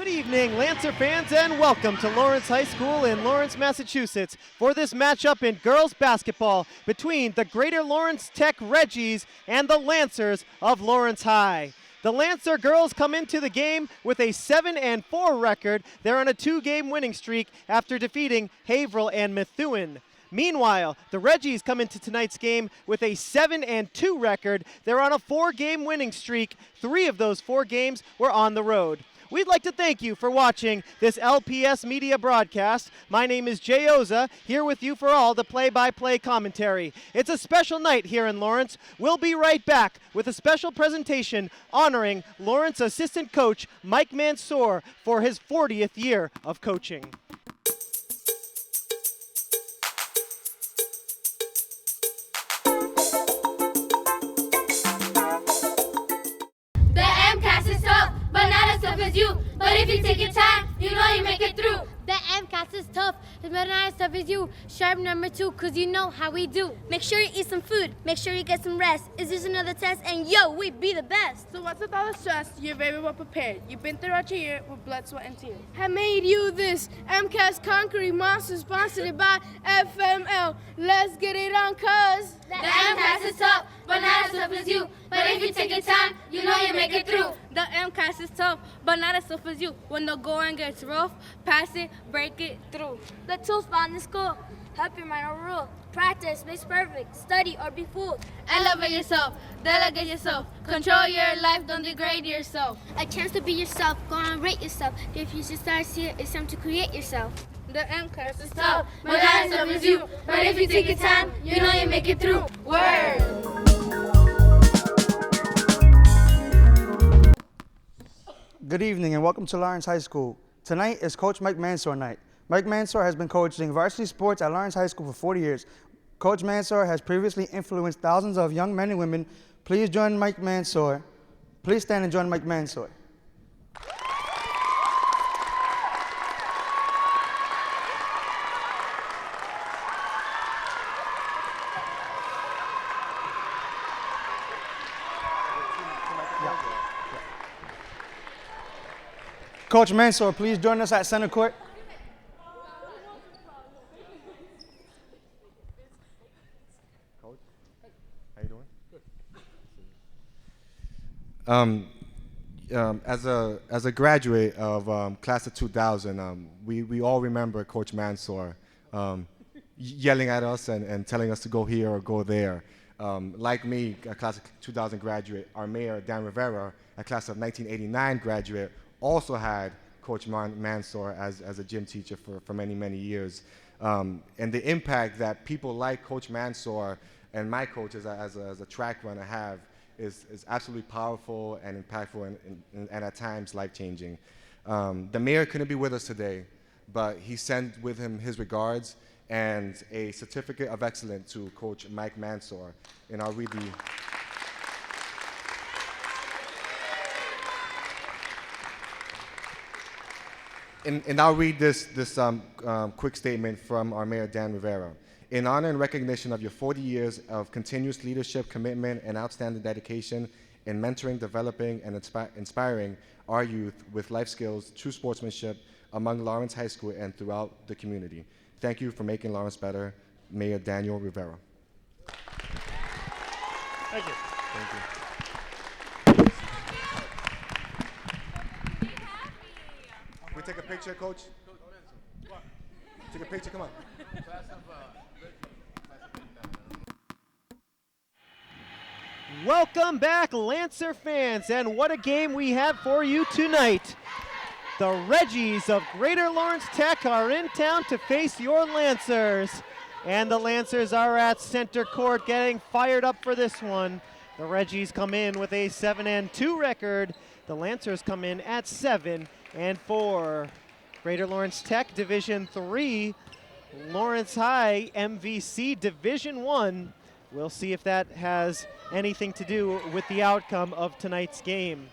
Good evening, Lancer fans, and welcome to Lawrence High School in Lawrence, Massachusetts for this matchup in girls basketball between the Greater Lawrence Tech Reggies and the Lancers of Lawrence High. The Lancer girls come into the game with a 7-4 record. They're on a 2-game winning streak after defeating Haverhill and Methuen. Meanwhile, the Reggies come into tonight's game with a 7-2 record. They're on a 4-game winning streak. 3 of those 4 games were on the road. We'd like to thank you for watching this LPS media broadcast. My name is Jay Oza, here with you for all the play-by-play commentary. It's a special night here in Lawrence. We'll be right back with a special presentation honoring Lawrence assistant coach Mike Mansour for his 40th year of coaching. As you, but if you take your time, you know you make it through. The MCAS is tough, but not as tough as you. Sharp number 2, cause you know how we do. Make sure you eat some food, make sure you get some rest. It's just another test, and yo, we be the best. So what's with all the stress? You're very well prepared. You've been throughout your year with blood, sweat, and tears. Have made you this MCAS Concrete Monster, sponsored by FML. Let's get it on, cuz. The MCAS is tough, but not as tough as you. But if you take your time, you know you make it through. The MCAS is tough, but not as tough as you. When the going gets rough, pass it, break it through. The tools found in school help your mind overrule. Practice makes perfect. Study or be fooled. Elevate yourself, delegate yourself. Control your life, don't degrade yourself. A chance to be yourself, go and rate yourself. If you should start here, it's time to create yourself. The MCAS is tough, but not as tough as you. But if you take your time, you know you make it through. Word! Good evening and welcome to Lawrence High School. Tonight is Coach Mike Mansour night. Mike Mansour has been coaching varsity sports at Lawrence High School for 40 years. Coach Mansour has previously influenced thousands of young men and women. Please join Mike Mansour. Please stand and join Mike Mansour. Coach Mansour, please join us at center court. Coach, how you doing? As a graduate of class of 2000, we all remember Coach Mansour yelling at us and telling us to go here or go there. Like me, a class of 2000 graduate, our mayor, Dan Rivera, a class of 1989 graduate, also had Coach Mansour as a gym teacher for many, many years. And the impact that people like Coach Mansour and my coach as a track runner have is absolutely powerful and impactful and at times life-changing. The mayor couldn't be with us today, but he sent with him his regards and a certificate of excellence to Coach Mike Mansour. And I'll read the And I'll read this quick statement from our Mayor, Dan Rivera. In honor and recognition of your 40 years of continuous leadership, commitment, and outstanding dedication in mentoring, developing, and inspiring our youth with life skills, true sportsmanship among Lawrence High School and throughout the community. Thank you for making Lawrence better, Mayor Daniel Rivera. Thank you. Thank you. We take a picture, Coach? Take a picture, come on. Welcome back, Lancer fans, and what a game we have for you tonight. The Reggies of Greater Lawrence Tech are in town to face your Lancers. And the Lancers are at center court getting fired up for this one. The Reggies come in with a 7-2 record. The Lancers come in at 7-4. Greater Lawrence Tech Division III, Lawrence High MVC Division I. We'll see if that has anything to do with the outcome of tonight's game.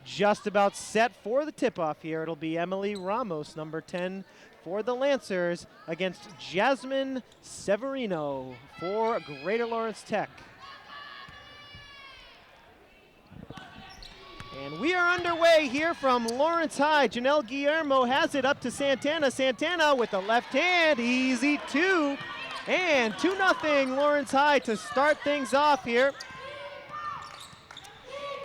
Just about set for the tip-off here. It'll be Emily Ramos, number 10, for the Lancers against Jasmine Severino for Greater Lawrence Tech. And we are underway here from Lawrence High. Janelle Guillermo has it up to Santana. Santana with the left hand, easy two. And 2-0 Lawrence High to start things off here.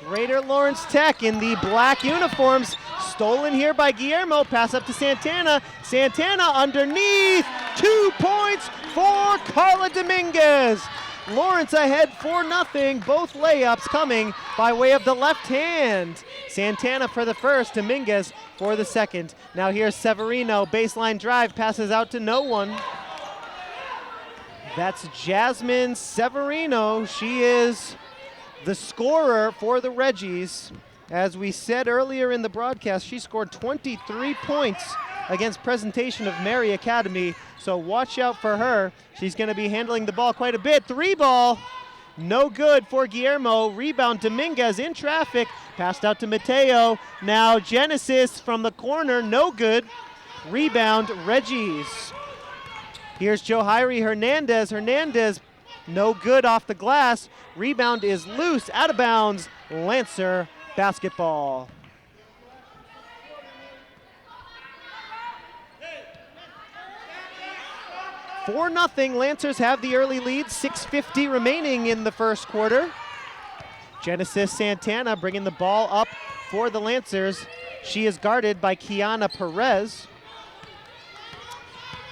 Greater Lawrence Tech in the black uniforms. Stolen here by Guillermo. Pass up to Santana. Santana underneath. 2 points for Carla Dominguez. Lawrence ahead 4-0. Both layups coming by way of the left hand. Santana for the first, Dominguez for the second. Now here's Severino. Baseline drive, passes out to no one. That's Jasmine Severino. She is the scorer for the Reggies. As we said earlier in the broadcast, she scored 23 points against Presentation of Mary Academy, so watch out for her. She's going to be handling the ball quite a bit. 3-ball, no good for Guillermo. Rebound, Dominguez in traffic, passed out to Mateo. Now Genesis from the corner, no good. Rebound, Reggies. Here's Johiri Hernandez. Hernandez, no good off the glass. Rebound is loose, out of bounds. Lancer basketball. For nothing, Lancers have the early lead, 6:50 remaining in the first quarter. Genesis Santana bringing the ball up for the Lancers. She is guarded by Kiana Perez.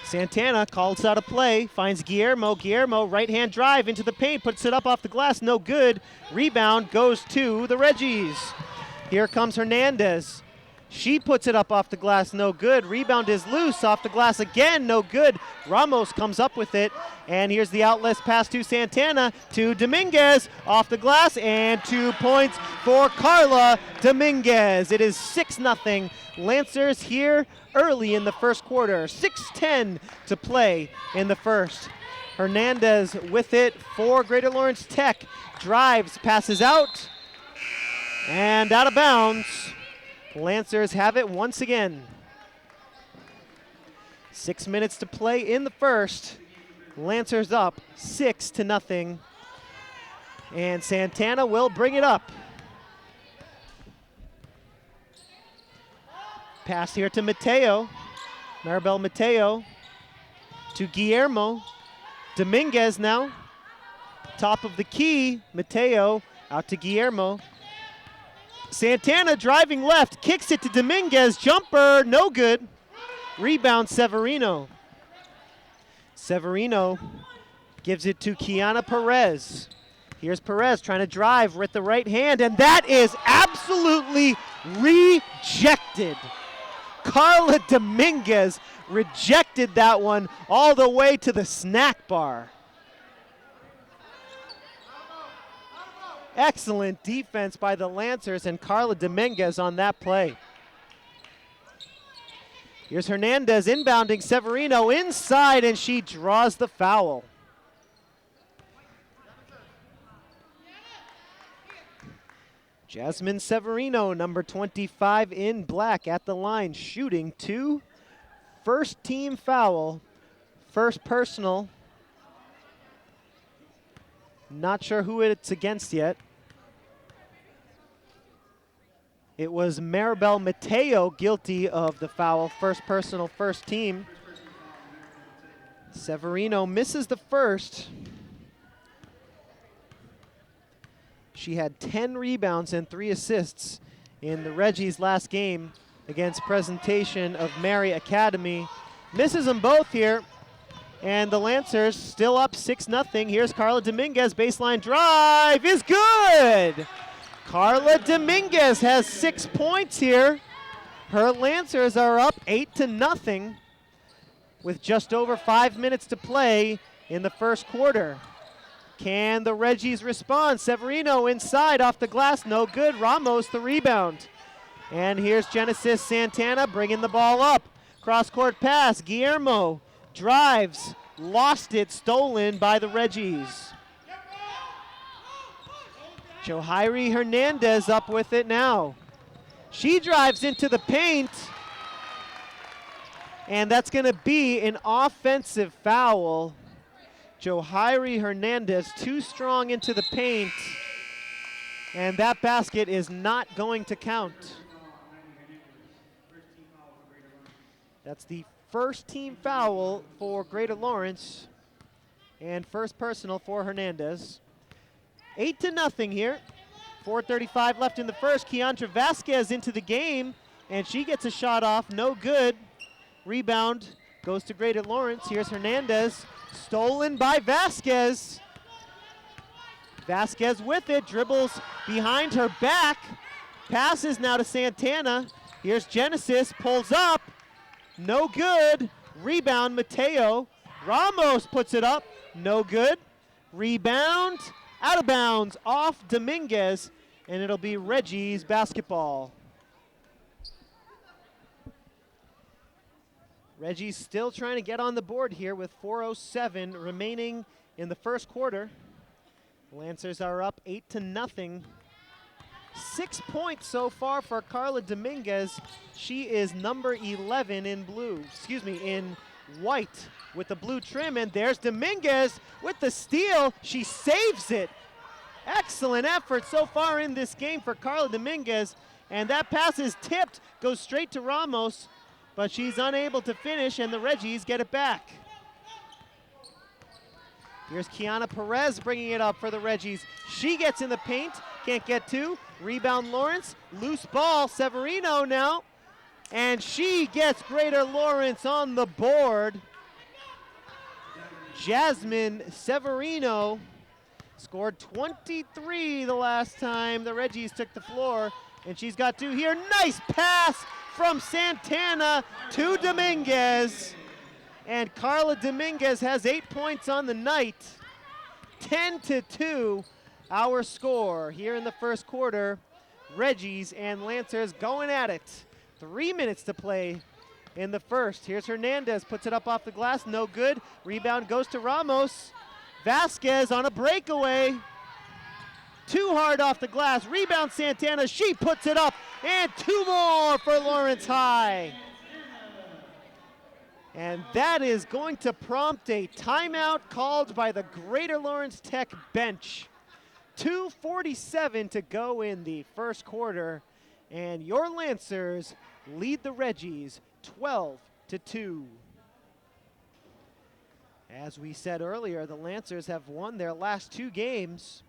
Santana calls out a play, finds Guillermo. Guillermo, right-hand drive into the paint, puts it up off the glass, no good. Rebound goes to the Reggies. Here comes Hernandez. She puts it up off the glass, no good. Rebound is loose, off the glass again, no good. Ramos comes up with it, and here's the outlet pass to Santana, to Dominguez, off the glass, and 2 points for Carla Dominguez. It is 6-0. Lancers here early in the first quarter. 6:10 to play in the first. Hernandez with it for Greater Lawrence Tech. Drives, passes out, and out of bounds. Lancers have it once again. 6 minutes to play in the first. Lancers up 6-0. And Santana will bring it up. Pass here to Mateo. Maribel Mateo to Guillermo. Dominguez now. Top of the key. Mateo out to Guillermo. Santana driving left, kicks it to Dominguez, jumper, no good. Rebound, Severino. Severino gives it to Kiana Perez. Here's Perez trying to drive with the right hand, and that is absolutely rejected. Carla Dominguez rejected that one all the way to the snack bar. Excellent defense by the Lancers and Carla Dominguez on that play. Here's Hernandez inbounding Severino inside, and she draws the foul. Jasmine Severino, number 25 in black at the line, shooting 2. First team foul, first personal. Not sure who it's against yet. It was Maribel Mateo guilty of the foul, first personal, first team. Severino misses the first. She had 10 rebounds and 3 assists in the Reggies' last game against Presentation of Mary Academy. Misses them both here. And the Lancers still up 6-0. Here's Carla Dominguez, baseline drive is good. Carla Dominguez has 6 points here. Her Lancers are up 8-0 with just over 5 minutes to play in the first quarter. Can the Reggies respond? Severino inside off the glass, no good. Ramos the rebound. And here's Genesis Santana bringing the ball up. Cross-court pass, Guillermo drives, lost it, stolen by the Reggies. Johiri Hernandez up with it now. She drives into the paint, and that's going to be an offensive foul. Johiri Hernandez too strong into the paint. And that basket is not going to count. That's the first team foul for Greater Lawrence and first personal for Hernandez. 8-0 here. 4:35 left in the first. Keandra Vasquez into the game, and she gets a shot off, no good. Rebound goes to Greater Lawrence. Here's Hernandez, stolen by Vasquez. Vasquez with it, dribbles behind her back, passes now to Santana. Here's Genesis, pulls up, no good. Rebound, Mateo. Ramos puts it up, no good. Rebound, out of bounds, off Dominguez, and it'll be Reggie's basketball. Reggie's still trying to get on the board here with 4:07 remaining in the first quarter. Lancers are up 8-0. 6 points so far for Carla Dominguez. She is number 11 in blue, in white with the blue trim, and there's Dominguez with the steal. She saves it. Excellent effort so far in this game for Carla Dominguez, and that pass is tipped, goes straight to Ramos, but she's unable to finish, and the Reggies get it back. Here's Kiana Perez bringing it up for the Reggies. She gets in the paint, can't get to. Rebound Lawrence, loose ball, Severino now, and she gets Greater Lawrence on the board. Jasmine Severino scored 23 the last time the Reggies took the floor, and she's got 2 here. Nice pass from Santana to Dominguez. And Carla Dominguez has 8 points on the night. 10-2, our score here in the first quarter. Reggies and Lancers going at it. 3 minutes to play in the first. Here's Hernandez, puts it up off the glass, no good. Rebound goes to Ramos. Vasquez on a breakaway. Too hard off the glass. Rebound Santana, she puts it up, and 2 more for Lawrence High. And that is going to prompt a timeout called by the Greater Lawrence Tech bench. 2:47 to go in the first quarter, and your Lancers lead the Reggies 12-2. As we said earlier, the Lancers have won their last 2 games.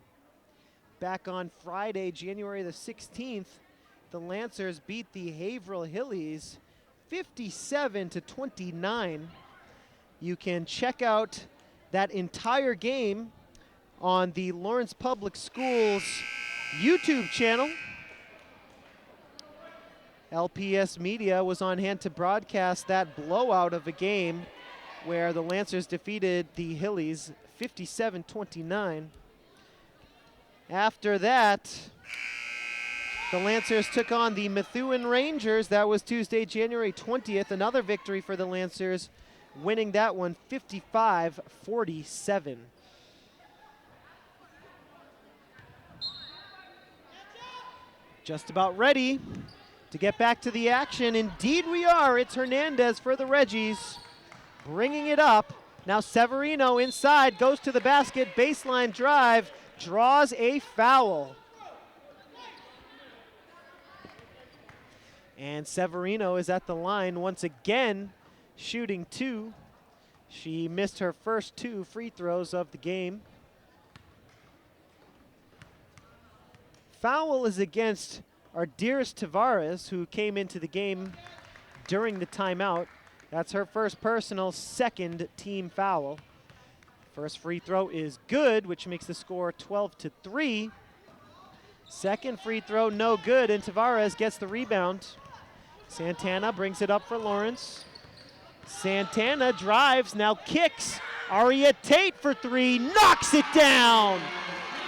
Back on Friday, January the 16th, the Lancers beat the Haverhill Hillies 57-29. You can check out that entire game on the Lawrence Public Schools YouTube channel. LPS Media was on hand to broadcast that blowout of a game where the Lancers defeated the Hillies 57-29. After that, the Lancers took on the Methuen Rangers. That was Tuesday, January 20th. Another victory for the Lancers, winning that one 55-47. Just about ready to get back to the action. Indeed we are. It's Hernandez for the Reggies, bringing it up. Now Severino inside, goes to the basket, baseline drive, draws a foul. And Severino is at the line once again, shooting 2. She missed her first 2 free throws of the game. Foul is against Ardiris Tavares, who came into the game during the timeout. That's her first personal, second team foul. First free throw is good, which makes the score 12-3. Second free throw, no good, and Tavares gets the rebound. Santana brings it up for Lawrence. Santana drives, now kicks. Aria Tate for 3, knocks it down.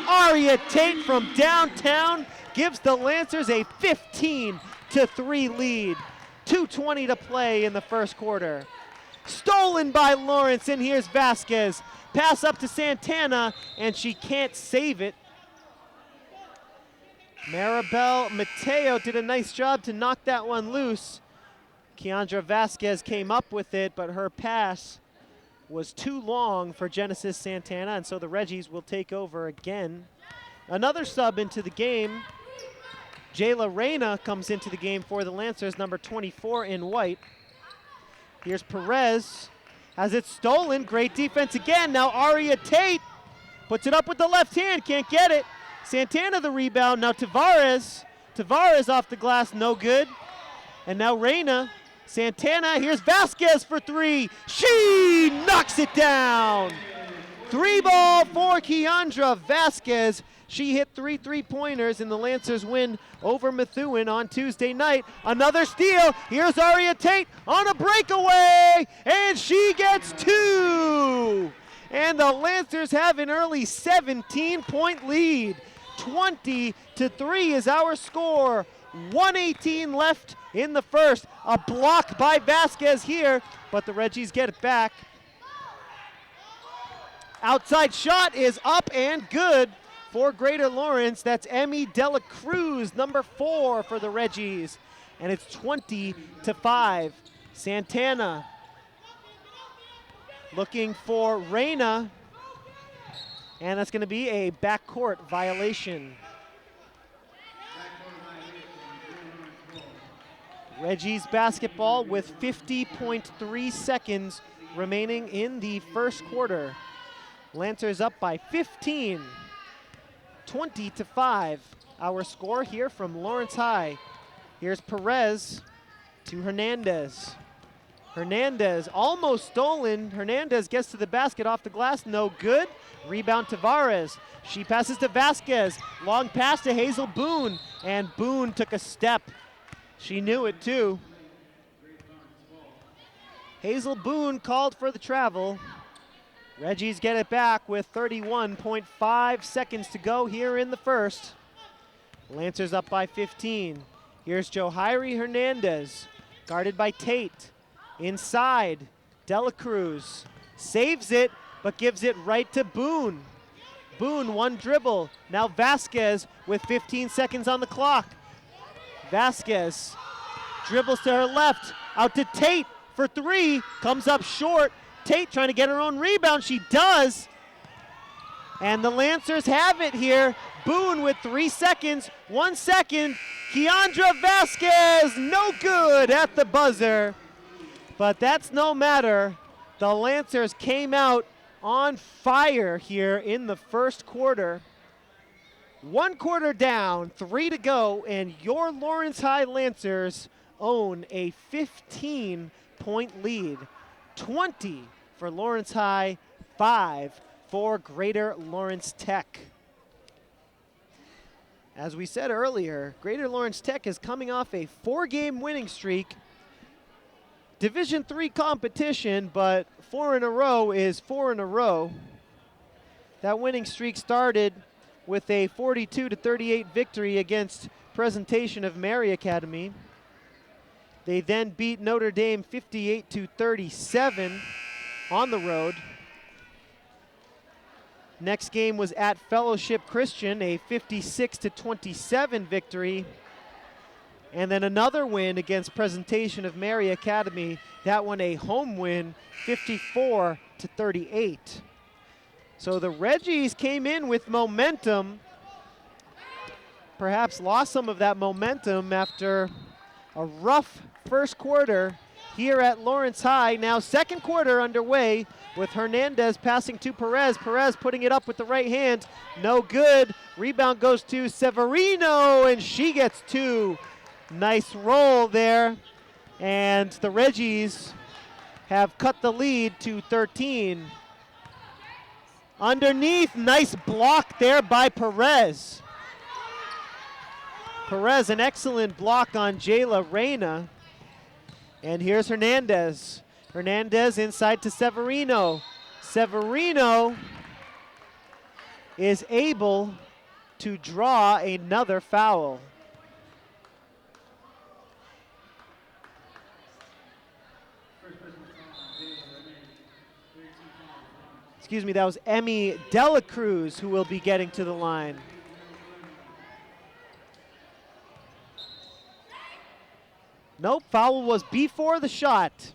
Aria Tate from downtown gives the Lancers a 15-3 lead. 2:20 to play in the first quarter. Stolen by Lawrence, and here's Vasquez. Pass up to Santana, and she can't save it. Maribel Mateo did a nice job to knock that one loose. Keandra Vasquez came up with it, but her pass was too long for Genesis Santana, and so the Reggies will take over again. Another sub into the game. Jayla Reyna comes into the game for the Lancers, number 24 in white. Here's Perez, has it stolen, great defense again. Now Aria Tate puts it up with the left hand, can't get it. Santana the rebound, now Tavares off the glass, no good. And now Reyna, Santana, here's Vasquez for three. She knocks it down. 3-ball for Keandra Vasquez. She hit 3 3-pointers in the Lancers win over Methuen on Tuesday night. Another steal. Here's Aria Tate on a breakaway, and she gets 2. And the Lancers have an early 17-point lead. 20-3 is our score. 1:18 left in the first. A block by Vasquez here, but the Reggies get it back. Outside shot is up and good for Greater Lawrence. That's Emmy Dela Cruz, number 4 for the Reggies. And it's 20-5. Santana looking for Reyna. And that's going to be a backcourt violation. Reggies basketball with 50.3 seconds remaining in the first quarter. Lancers up by 15, 20-5. Our score here from Lawrence High. Here's Perez to Hernandez. Hernandez almost stolen. Hernandez gets to the basket off the glass, no good. Rebound Tavares. She passes to Vasquez. Long pass to Hazel Boone, and Boone took a step. She knew it too. Hazel Boone called for the travel. Reggies get it back with 31.5 seconds to go here in the first. Lancers up by 15. Here's Johairi Hernandez, guarded by Tate. Inside, Dela Cruz saves it, but gives it right to Boone. Boone, one dribble. Now Vasquez with 15 seconds on the clock. Vasquez dribbles to her left, out to Tate for 3, comes up short. Tate trying to get her own rebound, she does. And the Lancers have it here. Boone with 3 seconds, 1 second. Keandra Vasquez, no good at the buzzer. But that's no matter. The Lancers came out on fire here in the first quarter. 1 quarter down, 3 to go, and your Lawrence High Lancers own a 15-point lead. 20 for Lawrence High, 5 for Greater Lawrence Tech. As we said earlier, Greater Lawrence Tech is coming off a 4-game winning streak. Division III competition, but 4 in a row is 4 in a row. That winning streak started with a 42-38 victory against Presentation of Mary Academy. They then beat Notre Dame 58-37 on the road. Next game was at Fellowship Christian, a 56-27 victory. And then another win against Presentation of Mary Academy. That one a home win, 54-38. So the Reggies came in with momentum, perhaps lost some of that momentum after a rough first quarter here at Lawrence High. Now second quarter underway with Hernandez passing to Perez. Perez putting it up with the right hand, no good. Rebound goes to Severino, and she gets 2. Nice roll there, and the Reggies have cut the lead to 13. Underneath, nice block there by Perez. Perez, an excellent block on Jayla Reyna. And here's Hernandez. Hernandez inside to Severino. Severino is able to draw another foul. Excuse me, that was Emmy Dela Cruz who will be getting to the line. Nope, foul was before the shot.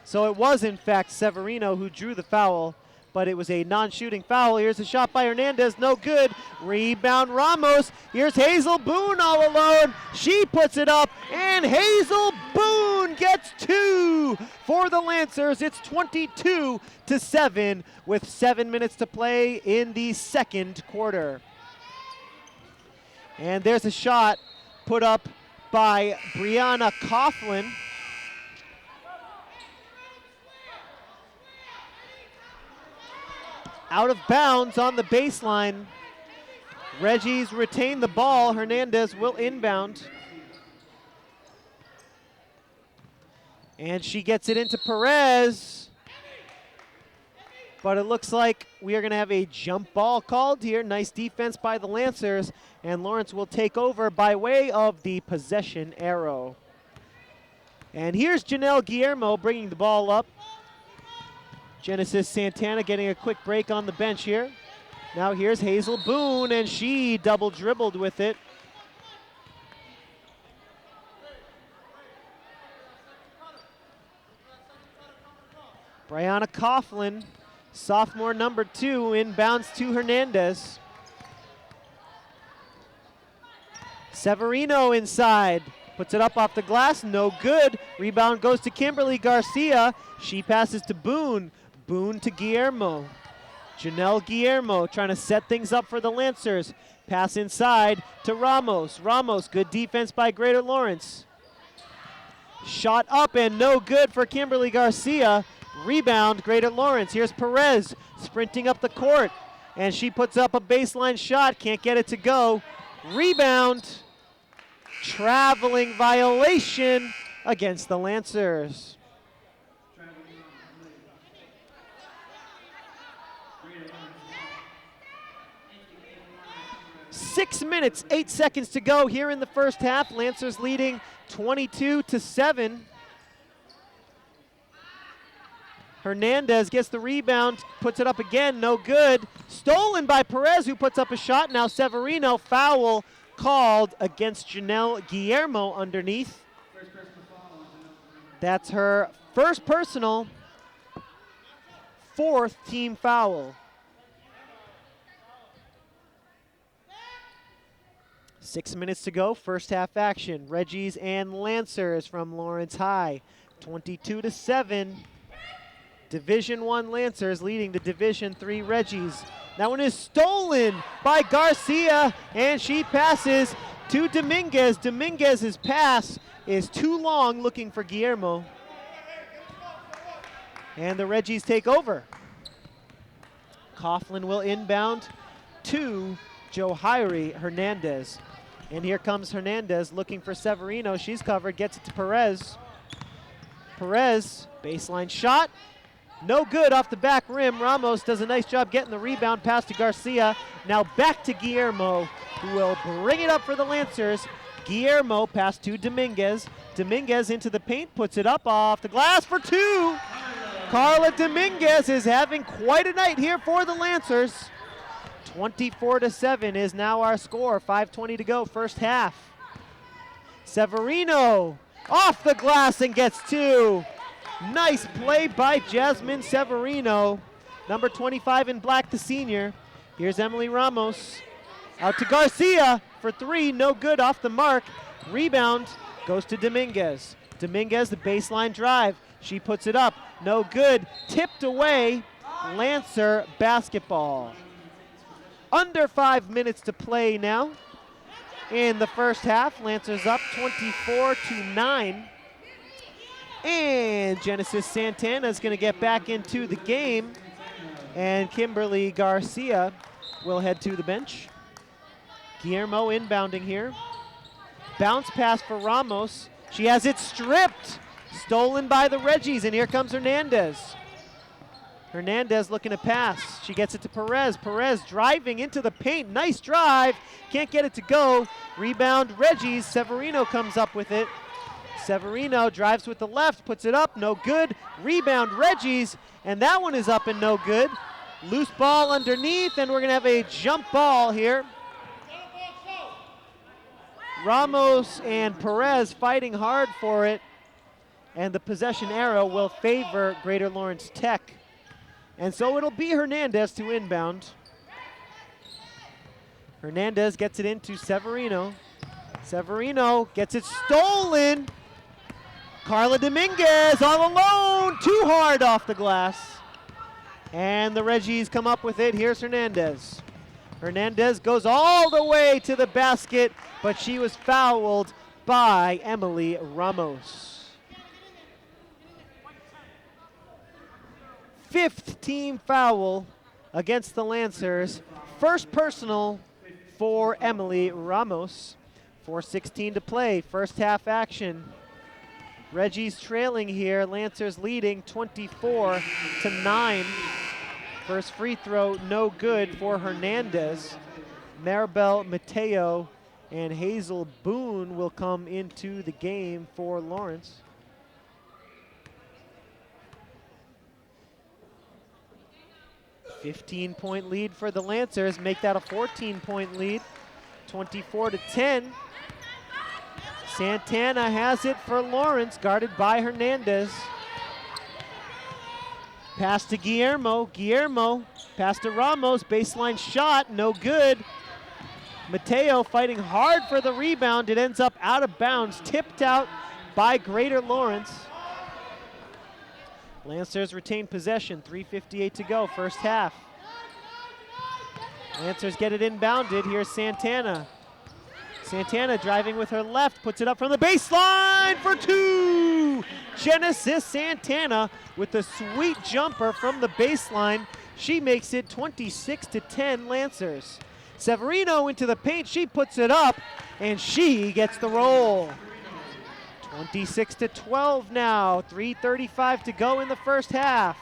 So it was, in fact, Severino who drew the foul. but it was a non-shooting foul. Here's a shot by Hernandez, no good. Rebound Ramos. Here's Hazel Boone all alone. She puts it up, and Hazel Boone gets 2 for the Lancers. It's 22-7 with 7 minutes to play in the second quarter. And there's a shot put up by Brianna Coughlin. Out of bounds on the baseline. Reggie's retain the ball. Hernandez will inbound. And she gets it into Perez. But it looks like we are going to have a jump ball called here. Nice defense by the Lancers. And Lawrence will take over by way of the possession arrow. And here's Janelle Guillermo bringing the ball up. Genesis Santana getting a quick break on the bench here. Now here's Hazel Boone, and she double dribbled with it. Brianna Coughlin, sophomore number 2, inbounds to Hernandez. Severino inside, puts it up off the glass, no good. Rebound goes to Kimberly Garcia. She passes to Boone. Boone to Guillermo. Janelle Guillermo trying to set things up for the Lancers. Pass inside to Ramos. Ramos, good defense by Greater Lawrence. Shot up and no good for Kimberly Garcia. Rebound, Greater Lawrence. Here's Perez sprinting up the court. And she puts up a baseline shot. Can't get it to go. Rebound. Traveling violation against the Lancers. 6 minutes, 8 seconds to go here in the first half. Lancers leading 22-7. Hernandez gets the rebound, puts it up again, no good. Stolen by Perez, who puts up a shot. Now Severino, foul called against Janelle Guillermo underneath. That's her first personal, 4th team foul. 6 minutes to go, first half action. Reggies and Lancers from Lawrence High, 22-7. Division I Lancers leading the Division III Reggies. That one is stolen by Garcia, and she passes to Dominguez. Dominguez's pass is too long, looking for Guillermo. And the Reggies take over. Coughlin will inbound to Johiri Hernandez. And here comes Hernandez looking for Severino. She's covered, gets it to Perez. Perez, baseline shot. No good off the back rim. Ramos does a nice job getting the rebound, pass to Garcia. Now back to Guillermo, who will bring it up for the Lancers. Guillermo pass to Dominguez. Dominguez into the paint, puts it up off the glass for 2. Carla Dominguez is having quite a night here for the Lancers. 24-7 is now our score. 5:20 to go, first half. Severino off the glass and gets 2. Nice play by Jasmine Severino. Number 25 in black, the senior. Here's Emily Ramos. Out to Garcia for 3, no good off the mark. Rebound goes to Dominguez. Dominguez, the baseline drive. She puts it up, no good. Tipped away, Lancer basketball. Under 5 minutes to play now in the first half. Lancers up 24-9. And Genesis Santana is going to get back into the game. And Kimberly Garcia will head to the bench. Guillermo inbounding here. Bounce pass for Ramos. She has it stripped. Stolen by the Reggies, and here comes Hernandez. Hernandez looking to pass. She gets it to Perez. Perez driving into the paint. Nice drive. Can't get it to go. Rebound Reggies. Severino comes up with it. Severino drives with the left, puts it up, no good. Rebound Reggies, and that one is up and no good. Loose ball underneath, and we're going to have a jump ball here. Ramos and Perez fighting hard for it, and the possession arrow will favor Greater Lawrence Tech. And so it'll be Hernandez to inbound. Hernandez gets it into Severino. Severino gets it stolen. Carla Dominguez all alone, too hard off the glass. And the Reggies come up with it. Here's Hernandez. Hernandez goes all the way to the basket, but she was fouled by Emily Ramos. 5th team foul against the Lancers. First personal for Emily Ramos. 4:16 to play, first half action. Reggie's trailing here, Lancers leading 24-9. First free throw, no good for Hernandez. Maribel Mateo and Hazel Boone will come into the game for Lawrence. "15-point lead for the Lancers, make that a 14-point lead, 24-10. Santana has it for Lawrence, guarded by Hernandez. Pass to Guillermo, Guillermo, pass to Ramos, baseline shot, no good. Mateo fighting hard for the rebound, it ends up out of bounds, tipped out by Greater Lawrence. Lancers retain possession, 3:58 to go, first half. Lancers get it inbounded, here's Santana. Santana driving with her left, puts it up from the baseline for two! Genesis Santana with a sweet jumper from the baseline. She makes it 26-10 Lancers. Severino into the paint, she puts it up, and she gets the roll. 26-12 now, 3:35 to go in the first half.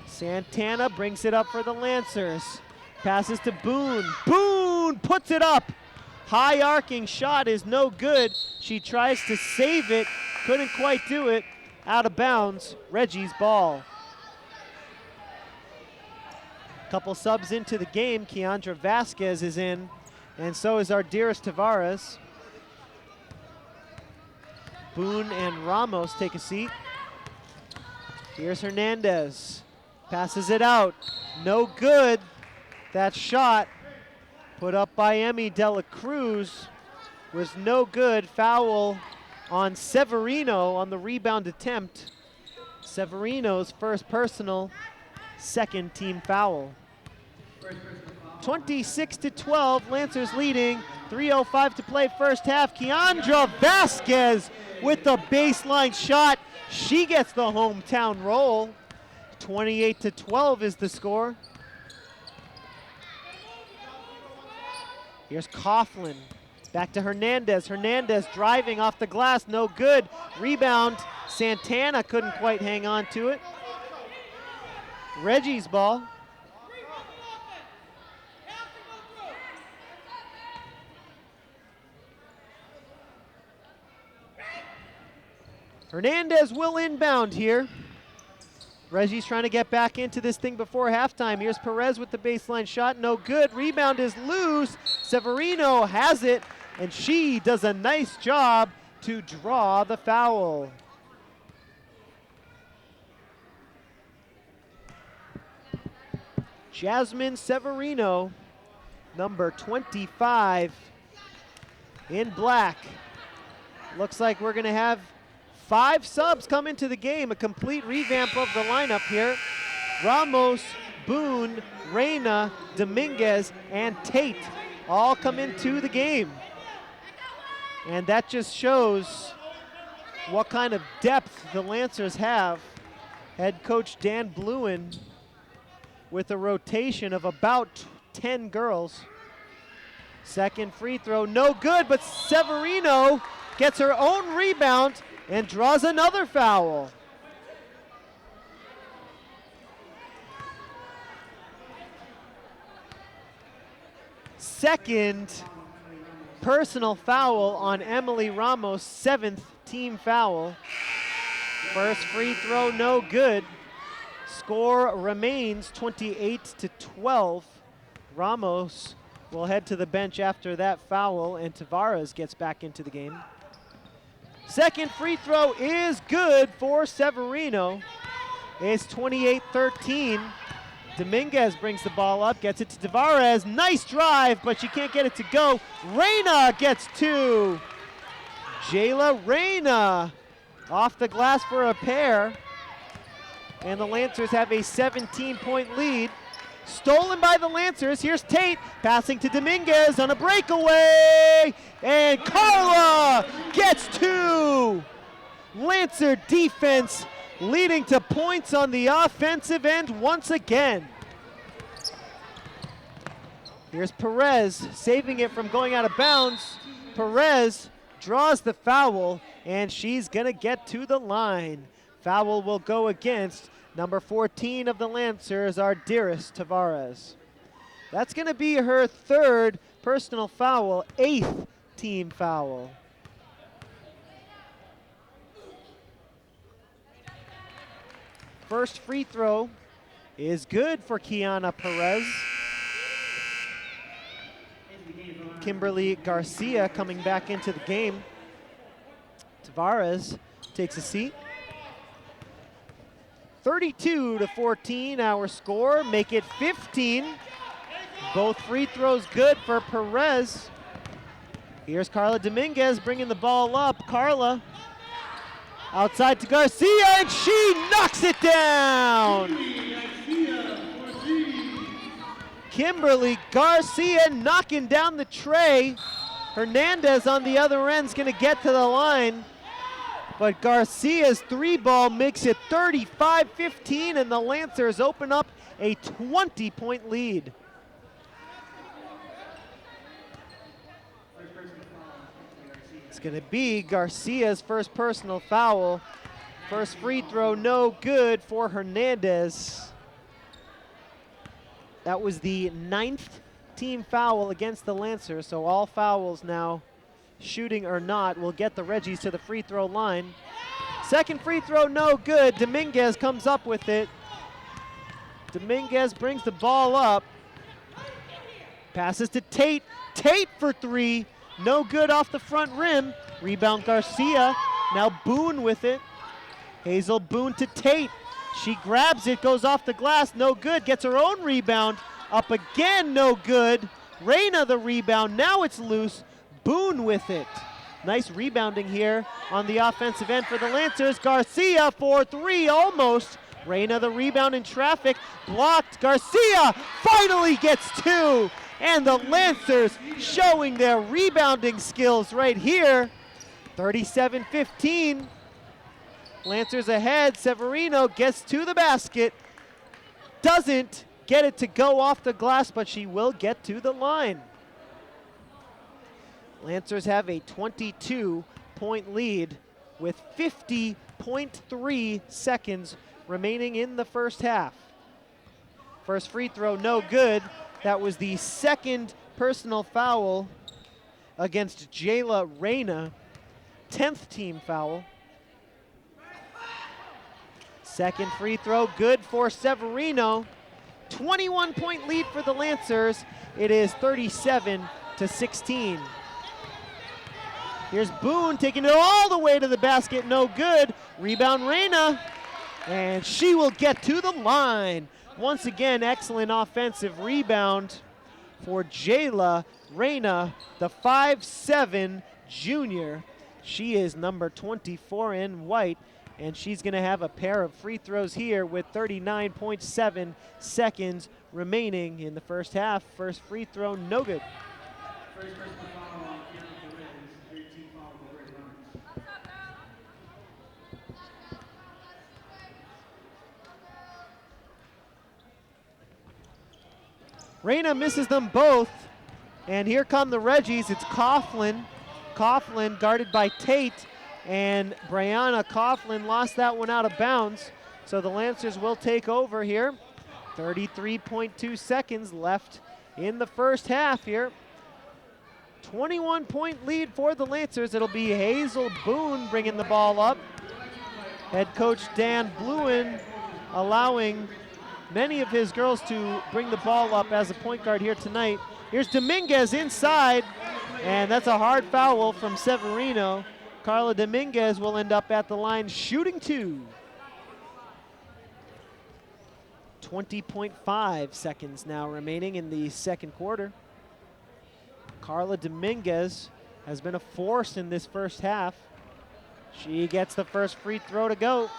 Santana brings it up for the Lancers. Passes to Boone, Boone puts it up. High arcing shot is no good. She tries to save it, couldn't quite do it. Out of bounds, Reggie's ball. Couple subs into the game. Keandra Vasquez is in, and so is Ardiris Tavares. Boone and Ramos take a seat. Here's Hernandez. Passes it out. No good. That shot put up by Emmy Dela Cruz was no good. Foul on Severino on the rebound attempt. Severino's first personal, second team foul. 26-12, Lancers leading. 3:05 to play first half. Keandra Vasquez with the baseline shot. She gets the hometown roll. 28-12 is the score. Here's Coughlin, back to Hernandez. Hernandez driving off the glass, no good. Rebound, Santana couldn't quite hang on to it. Reggie's ball. Hernandez will inbound here. Reggie's trying to get back into this thing before halftime. Here's Perez with the baseline shot, no good. Rebound is loose. Severino has it, and she does a nice job to draw the foul. Jasmine Severino, number 25 in black. Looks like we're gonna have 5 subs come into the game, a complete revamp of the lineup here. Ramos, Boone, Reyna, Dominguez, and Tate all come into the game. And that just shows what kind of depth the Lancers have. Head coach Dan Bluen with a rotation of about 10 girls. Second free throw, no good, but Severino gets her own rebound and draws another foul. Second personal foul on Emily Ramos, 7th team foul. First free throw, no good. Score remains 28-12. Ramos will head to the bench after that foul, and Tavares gets back into the game. Second free throw is good for Severino. It's 28-13. Dominguez brings the ball up, gets it to Tavares. Nice drive, but she can't get it to go. Reyna gets 2. Jayla Reyna off the glass for a pair. And the Lancers have a 17-point lead. Stolen by the Lancers. Here's Tate passing to Dominguez on a breakaway. And Carla gets 2. Lancer defense leading to points on the offensive end once again. Here's Perez saving it from going out of bounds. Perez draws the foul, and she's gonna get to the line. Foul will go against number 14 of the Lancers, our dearest Tavares. That's gonna be her 3rd personal foul, 8th team foul. First free throw is good for Kiana Perez. Kimberly Garcia coming back into the game. Tavares takes a seat. 32-14 our score, make it 15. Both free throws good for Perez. Here's Carla Dominguez bringing the ball up. Carla outside to Garcia, and she knocks it down. Kimberly Garcia knocking down the tray. Hernandez on the other end's gonna get to the line, but Garcia's 3-ball makes it 35-15, and the Lancers open up a 20-point lead. It's gonna be Garcia's first personal foul. First free throw, no good for Hernandez. That was the 9th team foul against the Lancers, so all fouls now, shooting or not, will get the Reggies to the free throw line. Second free throw, no good. Dominguez comes up with it. Dominguez brings the ball up. Passes to Tate. Tate for 3. No good off the front rim. Rebound Garcia. Now Boone with it. Hazel Boone to Tate. She grabs it, goes off the glass, no good. Gets her own rebound. Up again, no good. Reyna the rebound. Now it's loose. Boone with it. Nice rebounding here on the offensive end for the Lancers. Garcia for 3, almost. Reyna the rebound in traffic. Blocked. Garcia finally gets 2. And the Lancers showing their rebounding skills right here. 37-15. Lancers ahead. Severino gets to the basket. Doesn't get it to go off the glass, but she will get to the line. Lancers have a 22-point lead with 50.3 seconds remaining in the first half. First free throw, no good. That was the 2nd personal foul against Jayla Reyna. 10th team foul. Second free throw, good for Severino. 21-point lead for the Lancers. It is 37-16. Here's Boone taking it all the way to the basket, no good. Rebound Reyna, and she will get to the line. Once again, excellent offensive rebound for Jayla Reyna, the 5'7" junior. She is number 24 in white, and she's gonna have a pair of free throws here with 39.7 seconds remaining in the first half. First free throw, no good. Reyna misses them both, and here come the Reggies. It's Coughlin. Coughlin guarded by Tate, and Brianna Coughlin lost that one out of bounds. So the Lancers will take over here. 33.2 seconds left in the first half here. 21-point lead for the Lancers. It'll be Hazel Boone bringing the ball up. Head coach Dan Bluen allowing many of his girls to bring the ball up as a point guard here tonight. Here's Dominguez inside, and that's a hard foul from Severino. Carla Dominguez will end up at the line shooting 2. 20.5 seconds now remaining in the second quarter. Carla Dominguez has been a force in this first half. She gets the first free throw to go.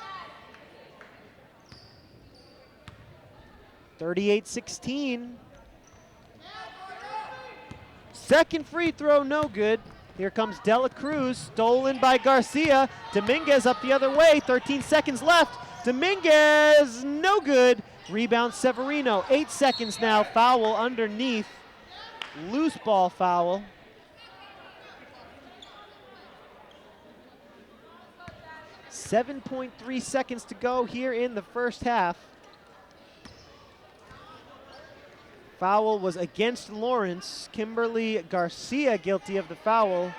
38-16. Second free throw, no good. Here comes Dela Cruz, stolen by Garcia. Dominguez up the other way, 13 seconds left. Dominguez, no good. Rebound Severino, 8 seconds now, foul underneath. Loose ball foul. .3 seconds to go here in the first half. Foul was against Lawrence. Kimberly Garcia guilty of the foul.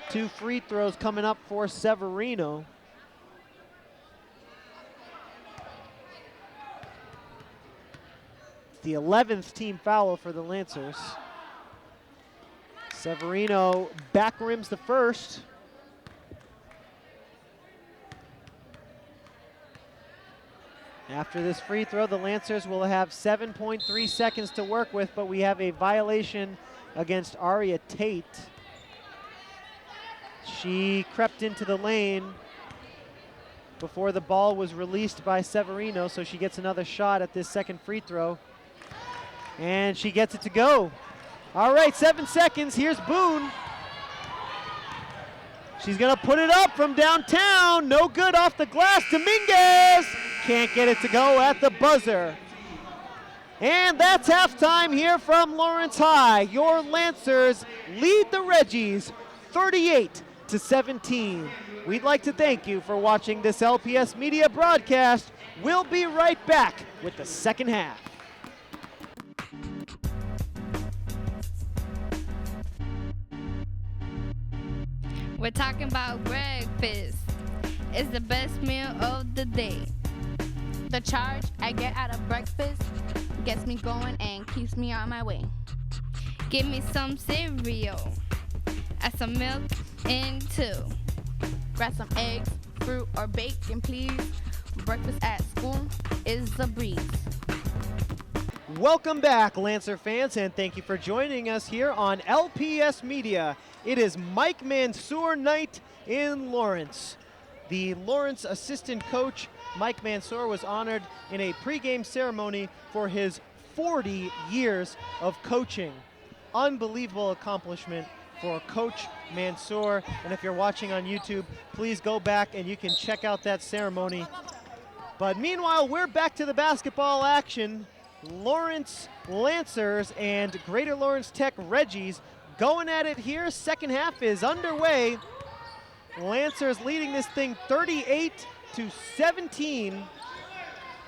2 free throws coming up for Severino. The 11th team foul for the Lancers. Severino back rims the first. After this free throw, the Lancers will have 7.3 seconds to work with, but we have a violation against Aria Tate. She crept into the lane before the ball was released by Severino, so she gets another shot at this second free throw. And she gets it to go. All right, 7 seconds. Here's Boone. She's gonna put it up from downtown. No good off the glass. Dominguez can't get it to go at the buzzer. And that's halftime here from Lawrence High. Your Lancers lead the Reggies 38-17. We'd like to thank you for watching this LPS Media broadcast. We'll be right back with the second half. We're talking about breakfast. It's the best meal of the day. The charge I get out of breakfast gets me going and keeps me on my way. Give me some cereal, add some milk in too. Grab some eggs, fruit, or bacon, please. Breakfast at school is a breeze. Welcome back, Lancer fans, and thank you for joining us here on LPS Media. It is Mike Mansour night in Lawrence. The Lawrence assistant coach, Mike Mansour, was honored in a pregame ceremony for his 40 years of coaching. Unbelievable accomplishment for Coach Mansour. And if you're watching on YouTube, please go back and you can check out that ceremony. But meanwhile, we're back to the basketball action. Lawrence Lancers and Greater Lawrence Tech Reggies going at it here. Second half is underway. Lancers leading this thing 38-17.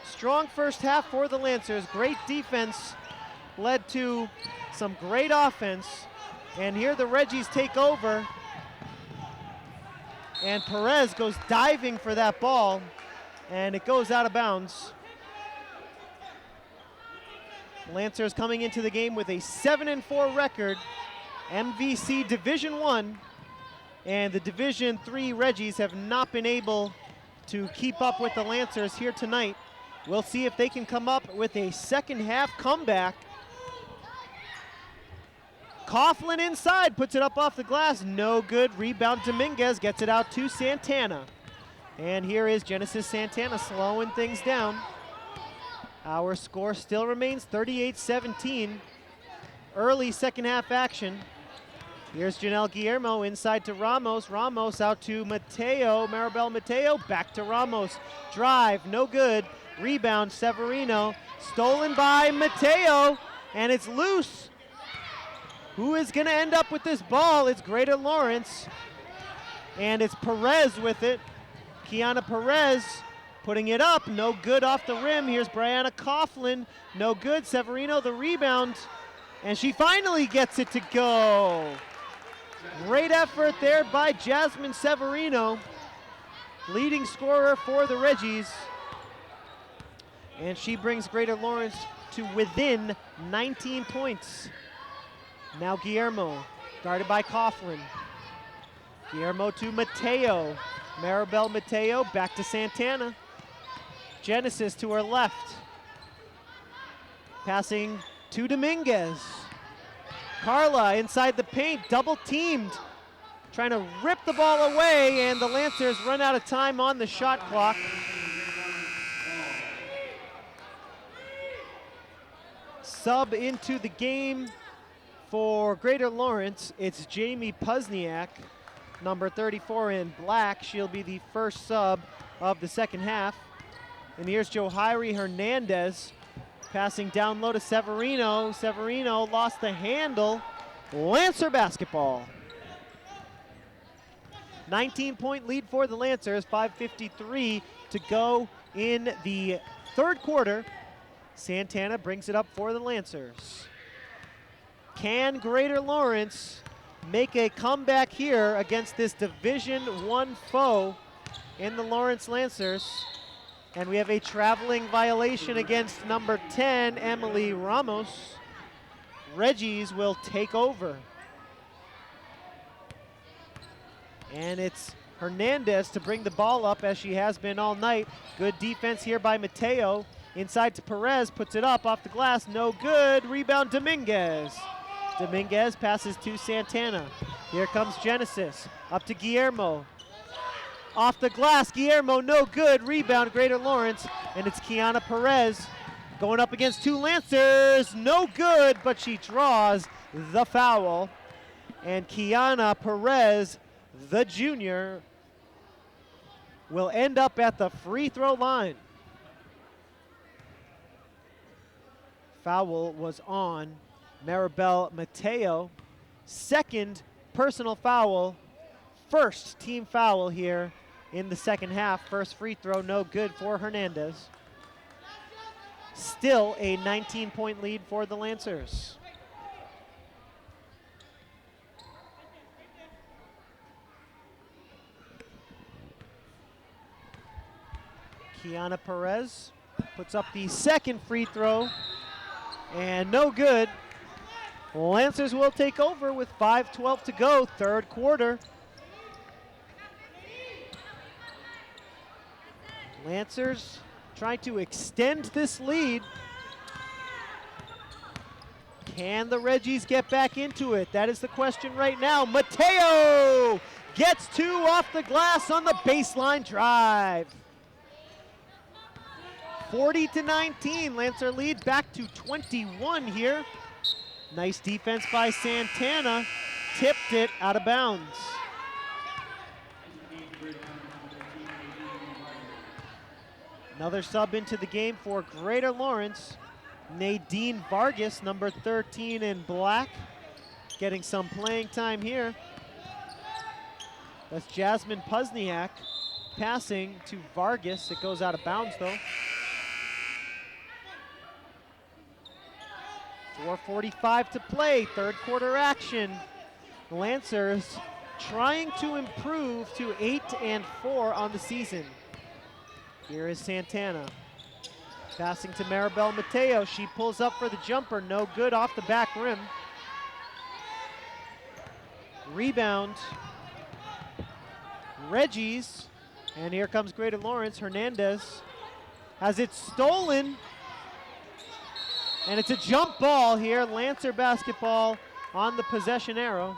Strong first half for the Lancers. Great defense led to some great offense. And here the Reggies take over. And Perez goes diving for that ball, and it goes out of bounds. Lancers coming into the game with a 7-4 record, MVC Division I, and the Division III Reggies have not been able to keep up with the Lancers here tonight. We'll see if they can come up with a second half comeback. Coughlin inside, puts it up off the glass, no good. Rebound Dominguez gets it out to Santana. And here is Genesis Santana slowing things down. Our score still remains 38-17. Early second half action. Here's Janelle Guillermo inside to Ramos. Ramos out to Mateo. Maribel Mateo back to Ramos. Drive, no good. Rebound Severino. Stolen by Mateo. And it's loose. Who is going to end up with this ball? It's Greater Lawrence. And it's Perez with it. Kiana Perez putting it up, no good off the rim. Here's Brianna Coughlin, no good. Severino the rebound, and she finally gets it to go. Great effort there by Jasmine Severino, leading scorer for the Reggies. And she brings Greater Lawrence to within 19 points. Now Guillermo, guarded by Coughlin. Guillermo to Mateo. Maribel Mateo back to Santana. Genesis to her left. Passing to Dominguez. Carla inside the paint, double teamed. Trying to rip the ball away, and the Lancers run out of time on the shot clock. Sub into the game for Greater Lawrence, it's Jamie Puzniak, number 34 in black. She'll be the first sub of the second half. And here's Johiri Hernandez passing down low to Severino. Severino lost the handle. Lancer basketball. 19-point lead for the Lancers, 5:53 to go in the third quarter. Santana brings it up for the Lancers. Can Greater Lawrence make a comeback here against this Division I foe in the Lawrence Lancers? And we have a traveling violation against number 10, Emily Ramos. Reggies will take over. And it's Hernandez to bring the ball up as she has been all night. Good defense here by Mateo. Inside to Perez, puts it up off the glass, no good. Rebound Dominguez. Dominguez passes to Santana. Here comes Genesis, up to Guillermo. Off the glass, Guillermo, no good. Rebound, Greater Lawrence, and it's Kiana Perez going up against two Lancers. No good, but she draws the foul. And Kiana Perez, the junior, will end up at the free throw line. Foul was on Maribel Mateo. Second personal foul, first team foul here in the second half. First free throw, no good for Hernandez. Still a 19-point lead for the Lancers. Kiana Perez puts up the second free throw, and no good. Lancers will take over with 5:12 to go, third quarter. Lancers trying to extend this lead. Can the Reggies get back into it? That is the question right now. Mateo gets two off the glass on the baseline drive. 40-19, Lancer lead back to 21 here. Nice defense by Santana, tipped it out of bounds. Another sub into the game for Greater Lawrence. Nadine Vargas, number 13 in black, getting some playing time here. That's Jasmine Puzniak passing to Vargas. It goes out of bounds though. 4:45 to play, third quarter action. Lancers trying to improve to 8-4 on the season. Here is Santana. Passing to Maribel Mateo. She pulls up for the jumper, no good off the back rim. Rebound. Reggies. And here comes Greater Lawrence. Hernandez has it stolen. And it's a jump ball here. Lancer basketball on the possession arrow.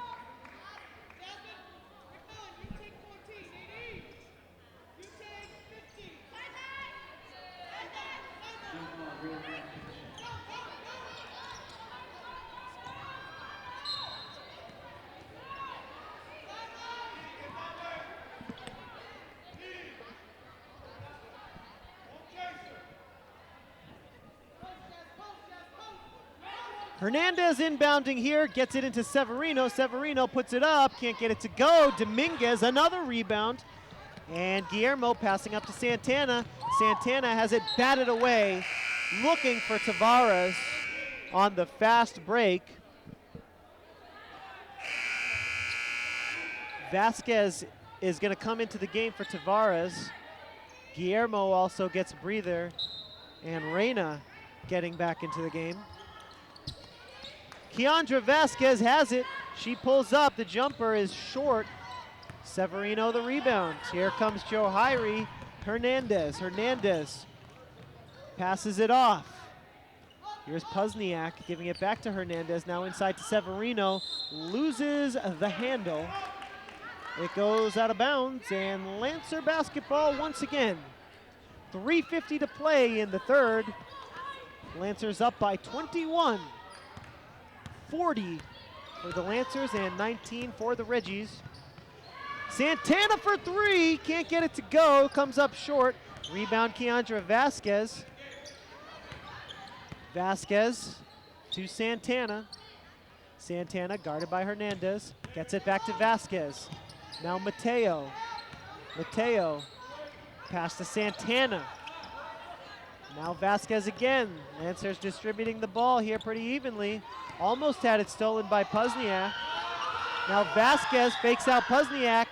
Hernandez inbounding here, gets it into Severino. Severino puts it up, can't get it to go. Dominguez, another rebound. And Guillermo passing up to Santana. Santana has it batted away, looking for Tavares on the fast break. Vasquez is going to come into the game for Tavares. Guillermo also gets a breather, and Reyna getting back into the game. Keandra Vasquez has it. She pulls up. The jumper is short. Severino the rebound. Here comes Johiri Hernandez. Hernandez passes it off. Here's Pozniak giving it back to Hernandez. Now inside to Severino. Loses the handle. It goes out of bounds, and Lancer basketball once again. 3:50 to play in the third. Lancers up by 21. 40 for the Lancers and 19 for the Reggies. Santana for three, can't get it to go, comes up short. Rebound Keandra Vasquez. Vasquez to Santana. Santana guarded by Hernandez, gets it back to Vasquez. Now Mateo. Mateo pass to Santana. Now Vasquez again. Lancers distributing the ball here pretty evenly. Almost had it stolen by Pozniak. Now Vasquez fakes out Pozniak.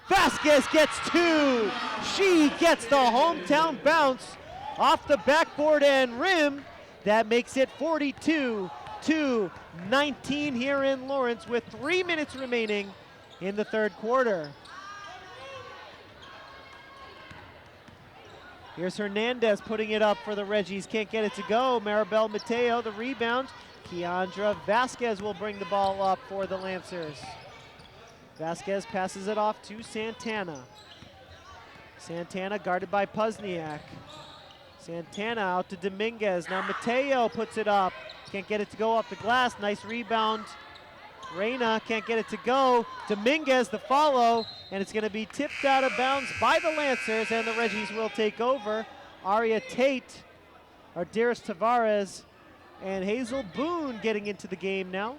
Vasquez gets two. She gets the hometown bounce off the backboard and rim. That makes it 42-19 here in Lawrence with 3 minutes remaining in the third quarter. Here's Hernandez putting it up for the Reggies. Can't get it to go. Maribel Mateo, the rebound. Keandra Vasquez will bring the ball up for the Lancers. Vasquez passes it off to Santana. Santana guarded by Pozniak. Santana out to Dominguez. Now Mateo puts it up. Can't get it to go off the glass. Nice rebound. Reyna can't get it to go. Dominguez the follow, and it's going to be tipped out of bounds by the Lancers, and the Reggies will take over. Aria Tate, Ardiris Tavares, and Hazel Boone getting into the game now.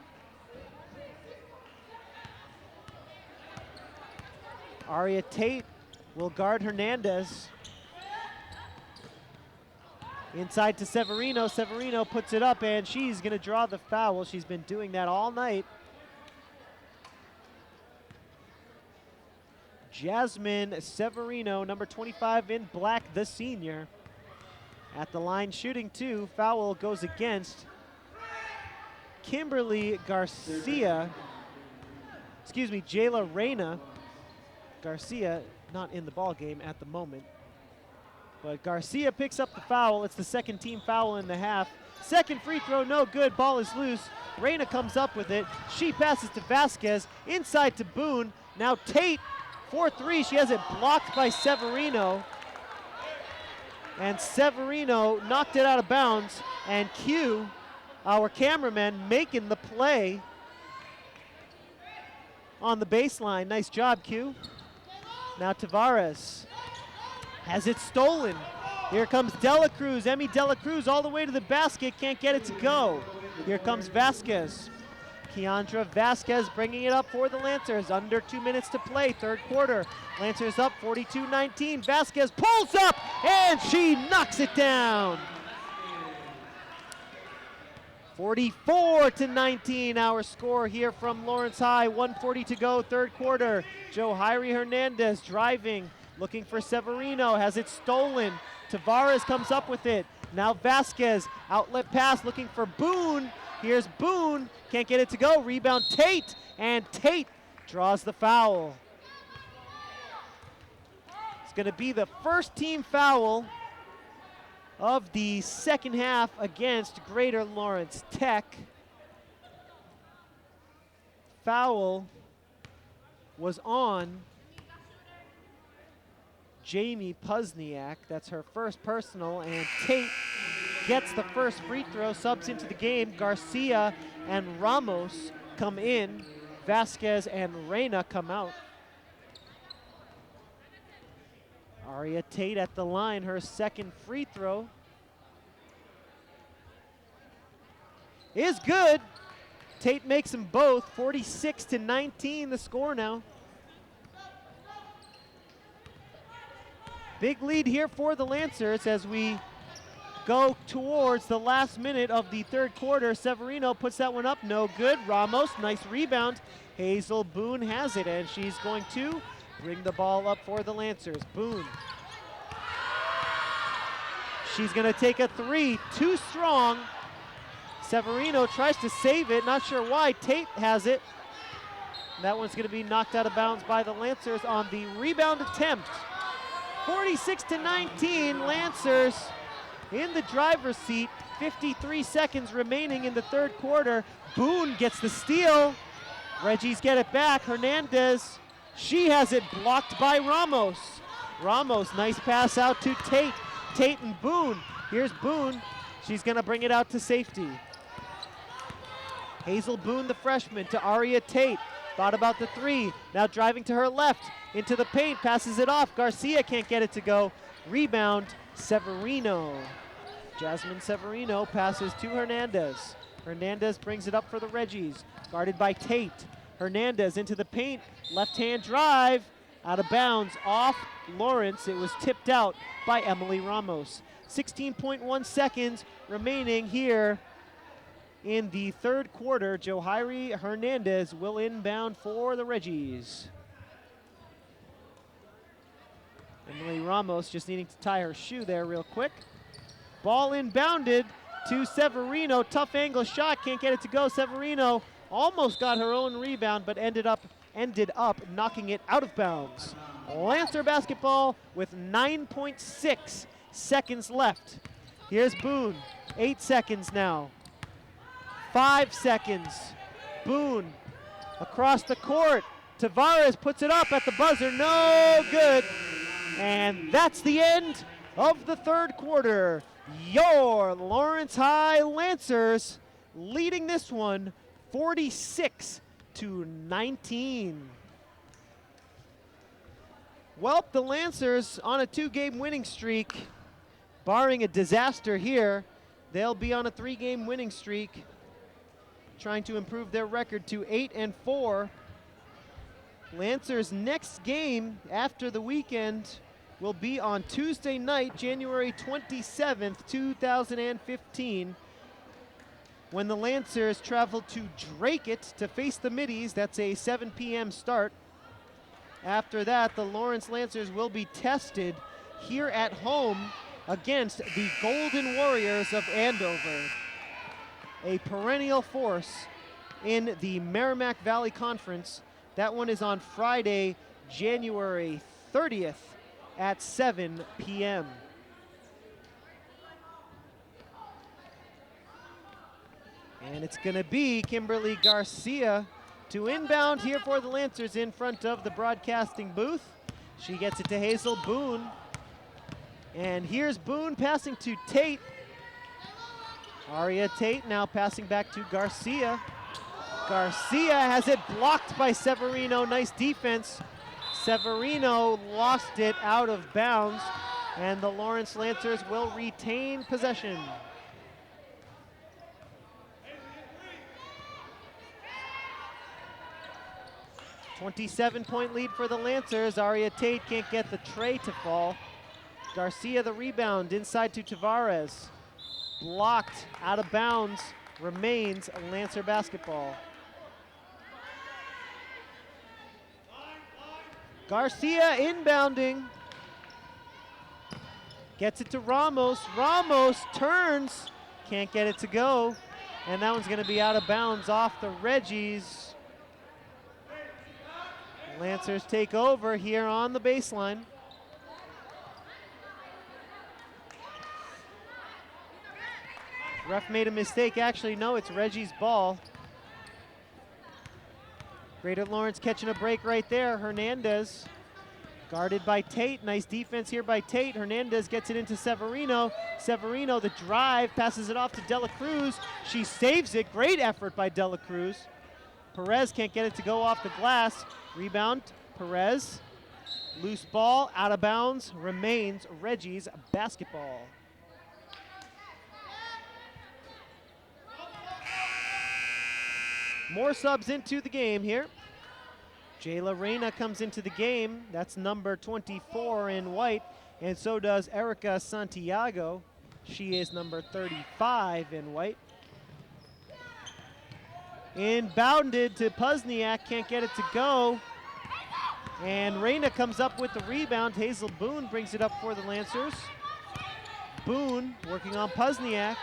Aria Tate will guard Hernandez. Inside to Severino. Severino puts it up, and she's going to draw the foul. She's been doing that all night. Jasmine Severino, number 25 in black, the senior. At the line shooting two. Foul goes against Kimberly Garcia. Excuse me, Jayla Reyna. Garcia not in the ball game at the moment. But Garcia picks up the foul. It's the second team foul in the half. Second free throw, no good. Ball is loose. Reyna comes up with it. She passes to Vasquez. Inside to Boone. Now Tate for three. She has it blocked by Severino. And Severino knocked it out of bounds. And Q, our cameraman, making the play on the baseline. Nice job, Q. Now Tavares has it stolen. Here comes Dela Cruz, Emmy Dela Cruz all the way to the basket, can't get it to go. Here comes Vasquez. Keandra Vasquez bringing it up for the Lancers. Under 2 minutes to play, third quarter. Lancers up 42-19. Vasquez pulls up and she knocks it down. 44-19, our score here from Lawrence High. 1:40 to go, third quarter. Johiri Hernandez driving, looking for Severino, has it stolen. Tavares comes up with it. Now Vasquez, outlet pass, looking for Boone. Here's Boone, can't get it to go. Rebound Tate, and Tate draws the foul. It's gonna be the first team foul of the second half against Greater Lawrence Tech. Foul was on Jamie Pozniak. That's her first personal, and Tate gets the first free throw, subs into the game. Garcia and Ramos come in. Vasquez and Reyna come out. Aria Tate at the line, her second free throw is good. Tate makes them both. 46-19 the score now. Big lead here for the Lancers as we go towards the last minute of the third quarter. Severino puts that one up, no good. Ramos, nice rebound. Hazel Boone has it, and she's going to bring the ball up for the Lancers. Boone. She's gonna take a three, too strong. Severino tries to save it, not sure why. Tate has it. That one's gonna be knocked out of bounds by the Lancers on the rebound attempt. 46-19, Lancers in the driver's seat. 53 seconds remaining in the third quarter. Boone gets the steal. Reggies get it back. Hernandez, she has it blocked by Ramos. Ramos, nice pass out to Tate. Tate and Boone. Here's Boone. She's gonna bring it out to safety. Hazel Boone, the freshman, to Aria Tate. Thought about the three. Now driving to her left, into the paint, passes it off. Garcia can't get it to go. Rebound, Severino. Jasmine Severino passes to Hernandez. Hernandez brings it up for the Reggies, guarded by Tate. Hernandez into the paint, left-hand drive, out of bounds, off Lawrence. It was tipped out by Emily Ramos. 16.1 seconds remaining here in the third quarter. Johari Hernandez will inbound for the Reggies. Emily Ramos just needing to tie her shoe there real quick. Ball inbounded to Severino. Tough angle shot, can't get it to go. Severino almost got her own rebound, but ended up knocking it out of bounds. Lancer basketball with 9.6 seconds left. Here's Boone, 8 seconds now. 5 seconds. Boone across the court. Tavares puts it up at the buzzer, no good. And that's the end of the third quarter. Your Lawrence High Lancers leading this one 46-19. Well, the Lancers on a 2-game winning streak. Barring a disaster here, they'll be on a 3-game winning streak, trying to improve their record to 8-4. Lancers' next game after the weekend will be on Tuesday night, January 27th, 2015, when the Lancers travel to Dracut to face the Middies. That's a 7 p.m. start. After that, the Lawrence Lancers will be tested here at home against the Golden Warriors of Andover, a perennial force in the Merrimack Valley Conference. That one is on Friday, January 30th at 7 p.m. And it's going to be Kimberly Garcia to inbound here for the Lancers in front of the broadcasting booth. She gets it to Hazel Boone. And here's Boone passing to Tate. Aria Tate now passing back to Garcia. Garcia has it blocked by Severino. Nice defense. Severino lost it out of bounds, and the Lawrence Lancers will retain possession. .27 lead for the Lancers. Aria Tate can't get the tray to fall. Garcia the rebound inside to Tavares. Blocked, out of bounds, remains Lancer basketball. Garcia inbounding. Gets it to Ramos. Ramos turns, can't get it to go. And that one's gonna be out of bounds off the Reggies. Lancers take over here on the baseline. Ref made a mistake. Actually, no, it's Reggie's ball. Greater Lawrence catching a break right there. Hernandez guarded by Tate. Nice defense here by Tate. Hernandez gets it into Severino. Severino, the drive, passes it off to Dela Cruz. She saves it. Great effort by Dela Cruz. Perez can't get it to go off the glass. Rebound, Perez. Loose ball, out of bounds, remains Reggie's basketball. More subs into the game here. Jayla Reyna comes into the game. That's number 24 in white. And so does Erica Santiago. She is number 35 in white. Inbounded to Puzniak, can't get it to go. And Reyna comes up with the rebound. Hazel Boone brings it up for the Lancers. Boone working on Puzniak.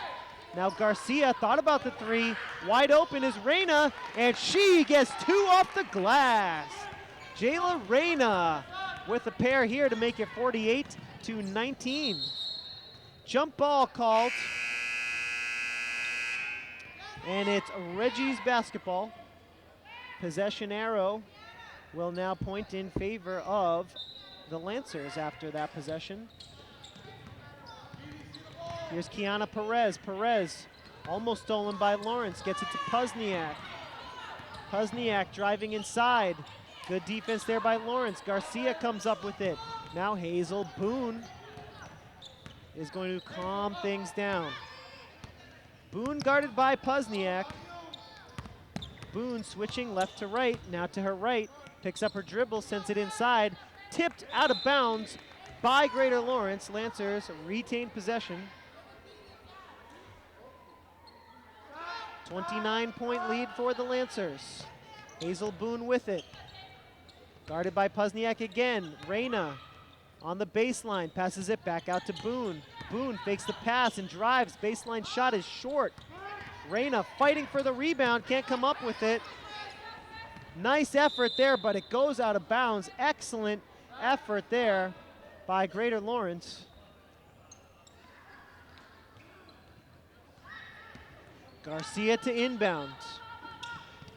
Now Garcia thought about the three. Wide open is Reyna, and she gets two off the glass. Jayla Reyna with a pair here to make it 48-19. Jump ball called. And it's Reggie's basketball. Possession arrow will now point in favor of the Lancers after that possession. Here's Kiana Perez. Perez almost stolen by Lawrence. Gets it to Pozniak. Pozniak driving inside. Good defense there by Lawrence. Garcia comes up with it. Now Hazel Boone is going to calm things down. Boone guarded by Pozniak. Boone switching left to right, now to her right. Picks up her dribble, sends it inside. Tipped out of bounds by Greater Lawrence. Lancers retain possession. 29-point lead for the Lancers. Hazel Boone with it. Guarded by Pozniak again. Reyna on the baseline, passes it back out to Boone. Boone fakes the pass and drives. Baseline shot is short. Reyna fighting for the rebound, can't come up with it. Nice effort there, but it goes out of bounds. Excellent effort there by Greater Lawrence. Garcia to inbound.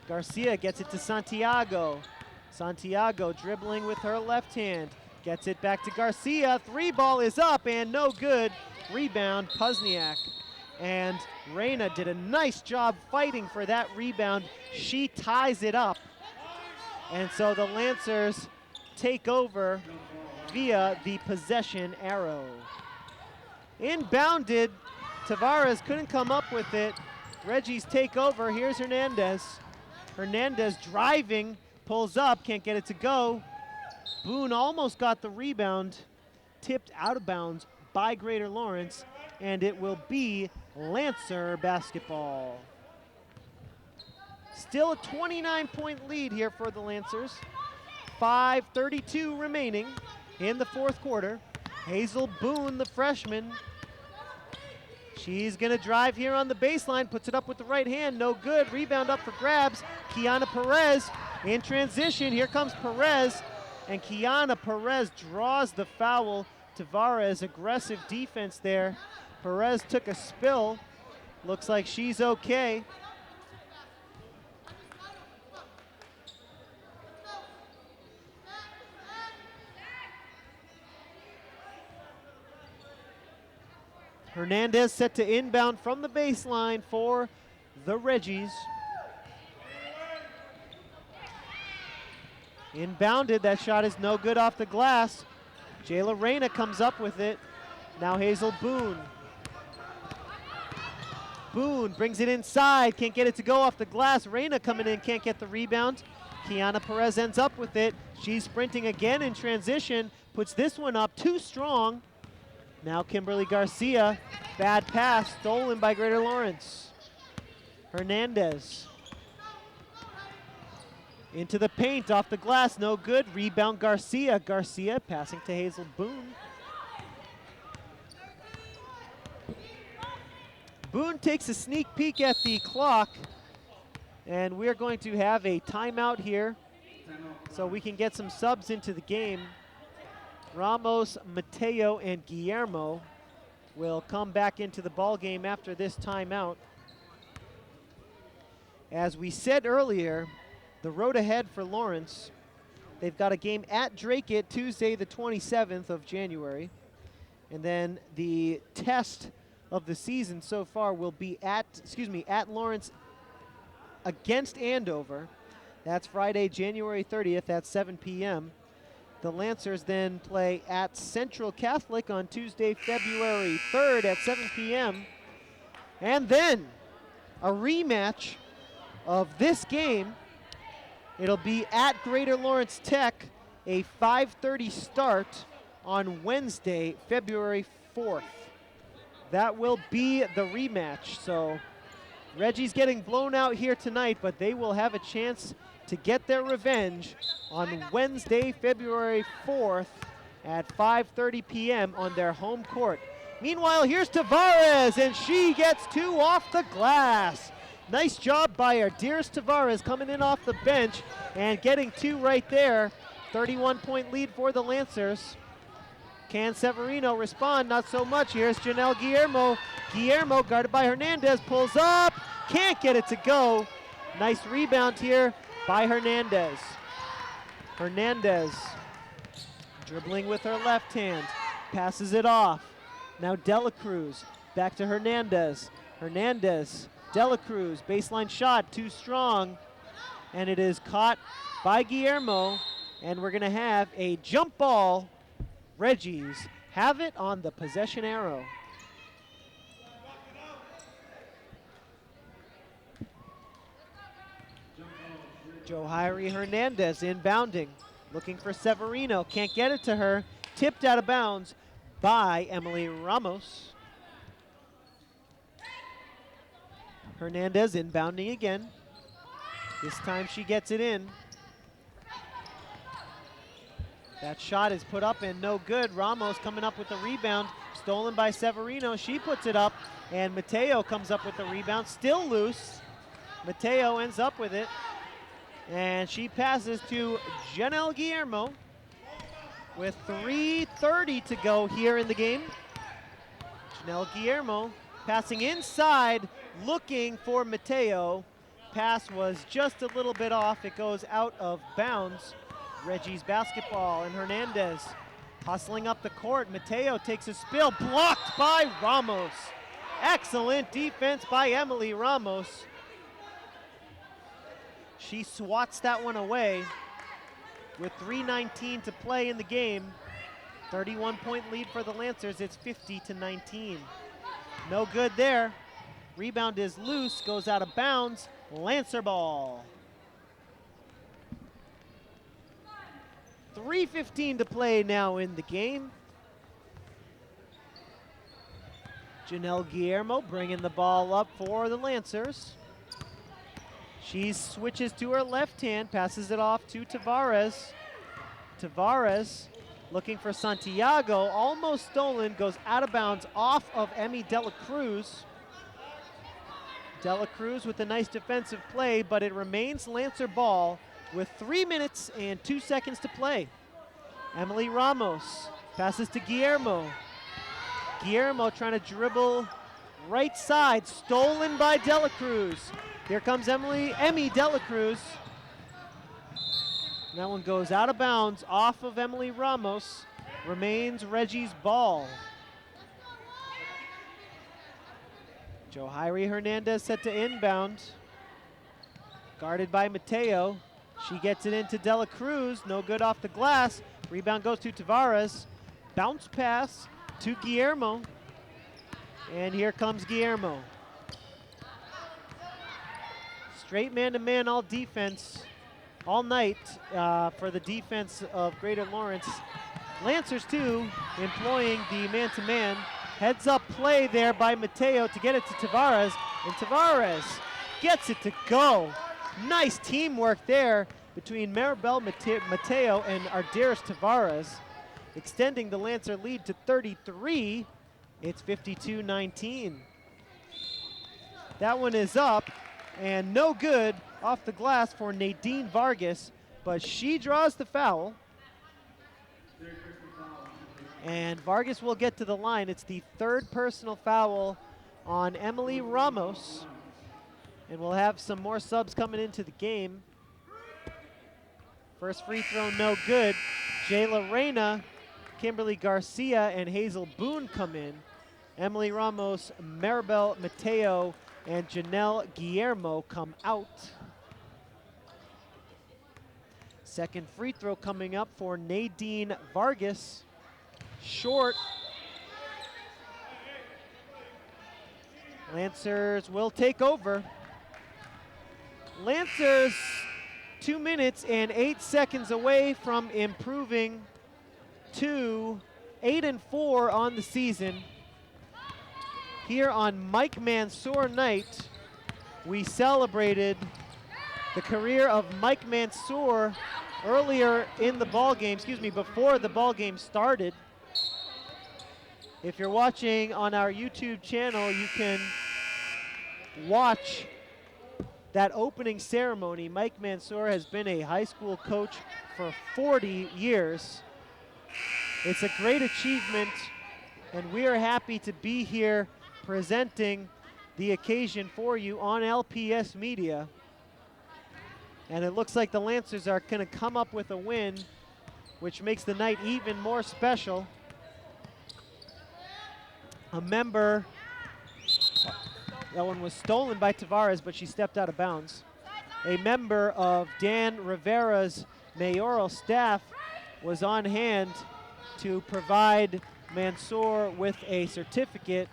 Garcia gets it to Santiago. Santiago dribbling with her left hand. Gets it back to Garcia. Three ball is up and no good. Rebound, Pozniak. And Reyna did a nice job fighting for that rebound. She ties it up. And so the Lancers take over via the possession arrow. Inbounded, Tavares couldn't come up with it. Reggie's take over, here's Hernandez. Hernandez driving, pulls up, can't get it to go. Boone almost got the rebound, tipped out of bounds by Greater Lawrence, and it will be Lancer basketball. Still a 29-point lead here for the Lancers. 5:32 remaining in the fourth quarter. Hazel Boone, the freshman. She's gonna drive here on the baseline, puts it up with the right hand, no good. Rebound up for grabs. Kiana Perez in transition. Here comes Perez, and Kiana Perez draws the foul. Tavares, aggressive defense there. Perez took a spill. Looks like she's okay. Hernandez set to inbound from the baseline for the Reggies. Inbounded, that shot is no good off the glass. Jayla Reyna comes up with it. Now Hazel Boone. Boone brings it inside, can't get it to go off the glass. Reyna coming in, can't get the rebound. Kiana Perez ends up with it. She's sprinting again in transition, puts this one up, too strong. Now Kimberly Garcia, bad pass, stolen by Greater Lawrence. Hernandez. Into the paint, off the glass, no good. Rebound Garcia. Garcia passing to Hazel Boone. Boone takes a sneak peek at the clock, and we're going to have a timeout here so we can get some subs into the game. Ramos, Mateo, and Guillermo will come back into the ball game after this timeout. As we said earlier, the road ahead for Lawrence, they've got a game at Drake Tuesday the 27th of January, and then the test of the season so far will be at Lawrence against Andover. That's Friday, January 30th at 7 p.m. The Lancers then play at Central Catholic on Tuesday, February 3rd at 7 p.m. And then a rematch of this game. It'll be at Greater Lawrence Tech, a 5:30 start on Wednesday, February 4th. That will be the rematch. So Reggie's getting blown out here tonight, but they will have a chance to get their revenge on Wednesday, February 4th at 5:30 p.m. on their home court. Meanwhile, here's Tavares, and she gets two off the glass. Nice job by her. Dearest Tavares coming in off the bench and getting two right there. 31-point lead for the Lancers. Can Severino respond? Not so much. Here's Janelle Guillermo. Guillermo, guarded by Hernandez, pulls up. Can't get it to go. Nice rebound here by Hernandez. Hernandez dribbling with her left hand. Passes it off. Now Dela Cruz. Back to Hernandez. Hernandez, Dela Cruz, baseline shot, too strong. And it is caught by Guillermo. And we're gonna have a jump ball. Reggies have it on the possession arrow. Johari Hernandez inbounding, looking for Severino, can't get it to her. Tipped out of bounds by Emily Ramos. Hernandez inbounding again. This time she gets it in. That shot is put up and no good. Ramos coming up with the rebound, stolen by Severino. She puts it up, and Mateo comes up with the rebound, still loose. Mateo ends up with it, and she passes to Janelle Guillermo with 3:30 to go here in the game. Janelle Guillermo passing inside, looking for Mateo. Pass was just a little bit off. It goes out of bounds. Reggie's basketball, and Hernandez hustling up the court. Mateo takes a spill, blocked by Ramos. Excellent defense by Emily Ramos. She swats that one away with 3:19 to play in the game. 31-point lead for the Lancers. It's 50-19. No good there. Rebound is loose, goes out of bounds. Lancer ball. 3:15 to play now in the game. Janelle Guillermo bringing the ball up for the Lancers. She switches to her left hand, passes it off to Tavares. Tavares looking for Santiago, almost stolen, goes out of bounds off of Emmy Dela Cruz. Dela Cruz with a nice defensive play, but it remains Lancer ball with 3 minutes and 2 seconds to play. Emily Ramos passes to Guillermo. Guillermo trying to dribble right side, stolen by Dela Cruz. Here comes Emmy Dela Cruz. That one goes out of bounds off of Emily Ramos. Remains Reggie's ball. Johari Hernandez set to inbound. Guarded by Mateo. She gets it into Dela Cruz, no good off the glass. Rebound goes to Tavares. Bounce pass to Guillermo. And here comes Guillermo. Straight man-to-man all defense all night for the defense of Greater Lawrence. Lancers too, employing the man-to-man. Heads up play there by Mateo to get it to Tavares. And Tavares gets it to go. Nice teamwork there between Maribel Mateo and Arderis Tavares, extending the Lancer lead to 33. It's 52-19. That one is up and no good off the glass for Nadine Vargas, but she draws the foul. And Vargas will get to the line. It's the third personal foul on Emily Ramos. And we'll have some more subs coming into the game. First free throw, no good. Jayla Reyna, Kimberly Garcia, and Hazel Boone come in. Emily Ramos, Maribel Mateo, and Janelle Guillermo come out. Second free throw coming up for Nadine Vargas. Short. Lancers will take over. Lancers 2 minutes and 8 seconds away from improving to 8-4 on the season. Here on Mike Mansour night, we celebrated the career of Mike Mansour earlier in the ball game, before the ball game started. If you're watching on our YouTube channel, you can watch that opening ceremony. Mike Mansour has been a high school coach for 40 years. It's a great achievement, and we are happy to be here presenting the occasion for you on LPS Media. And it looks like the Lancers are going to come up with a win, which makes the night even more special. A member, that one was stolen by Tavares, but she stepped out of bounds. A member of Dan Rivera's mayoral staff was on hand to provide Mansour with a certificate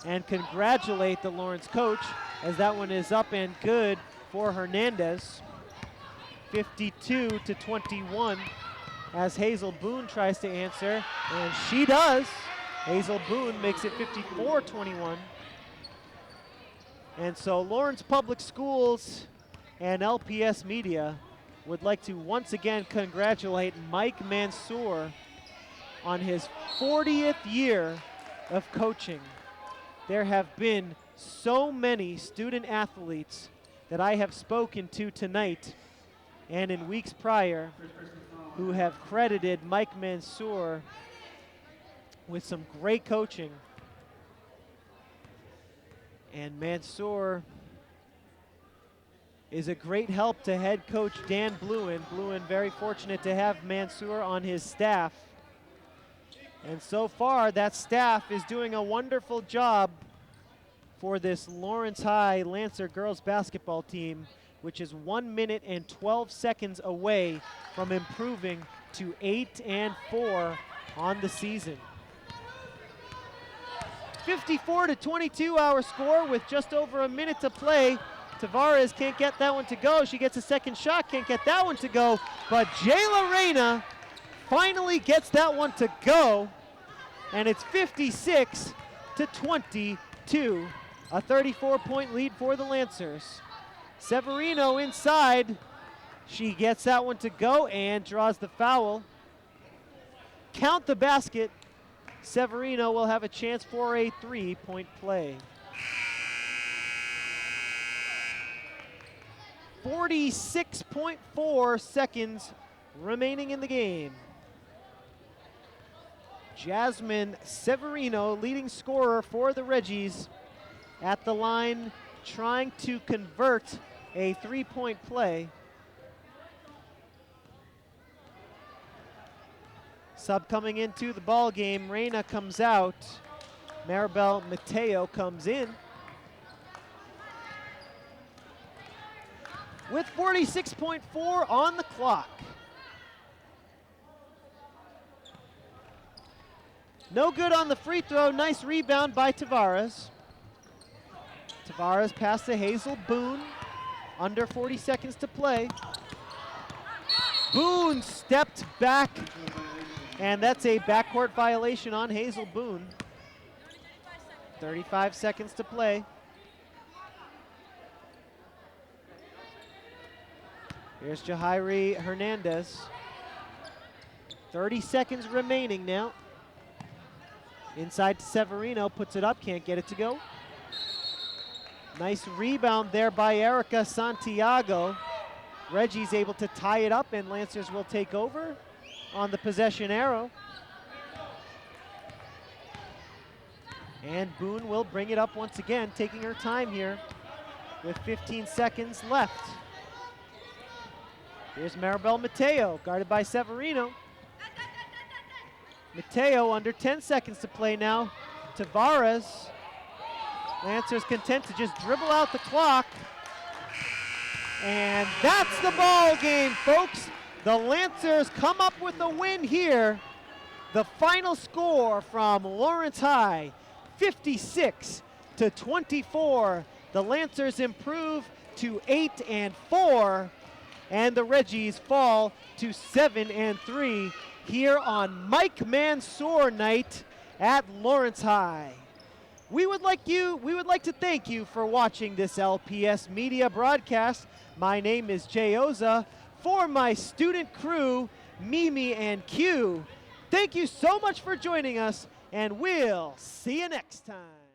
and congratulate the Lawrence coach, as that one is up and good for Hernandez. 52-21 as Hazel Boone tries to answer, and she does. Hazel Boone makes it 54-21. And so Lawrence Public Schools and LPS Media would like to once again congratulate Mike Mansour on his 40th year of coaching. There have been so many student athletes that I have spoken to tonight and in weeks prior who have credited Mike Mansour with some great coaching. And Mansour is a great help to head coach Dan Bluen. Bluen very fortunate to have Mansour on his staff. And so far, that staff is doing a wonderful job for this Lawrence High Lancer girls basketball team, which is 1 minute and 12 seconds away from improving to 8-4 on the season. 54-22 our score with just over a minute to play. Tavares can't get that one to go. She gets a second shot, can't get that one to go, but Jayla Reyna finally gets that one to go, and it's 56-22, a 34-point lead for the Lancers. Severino inside, she gets that one to go and draws the foul. Count the basket. Severino will have a chance for a 3-point play. 46.4 seconds remaining in the game. Jasmine Severino, leading scorer for the Reggies, at the line trying to convert a 3-point play. Sub coming into the ball game, Reyna comes out. Maribel Mateo comes in. With 46.4 on the clock. No good on the free throw. Nice rebound by Tavares. Tavares pass to Hazel Boone. Under 40 seconds to play. Boone stepped back, and that's a backcourt violation on Hazel Boone. 35 seconds to play. Here's Jahairi Hernandez. 30 seconds remaining now. Inside to Severino, puts it up, can't get it to go. Nice rebound there by Erica Santiago. Reggie's able to tie it up, and Lancers will take over on the possession arrow. And Boone will bring it up once again, taking her time here with 15 seconds left. Here's Maribel Mateo, guarded by Severino. Mateo under 10 seconds to play now. Tavares. Lancers content to just dribble out the clock. And that's the ball game, folks. The Lancers come up with a win here. The final score from Lawrence High, 56-24. The Lancers improve to 8-4, and the Reggies fall to 7-3 here on Mike Mansour night at Lawrence High. We would like to thank you for watching this LPS Media broadcast. My name is Jay Oza. For my student crew, Mimi and Q, thank you so much for joining us, and we'll see you next time.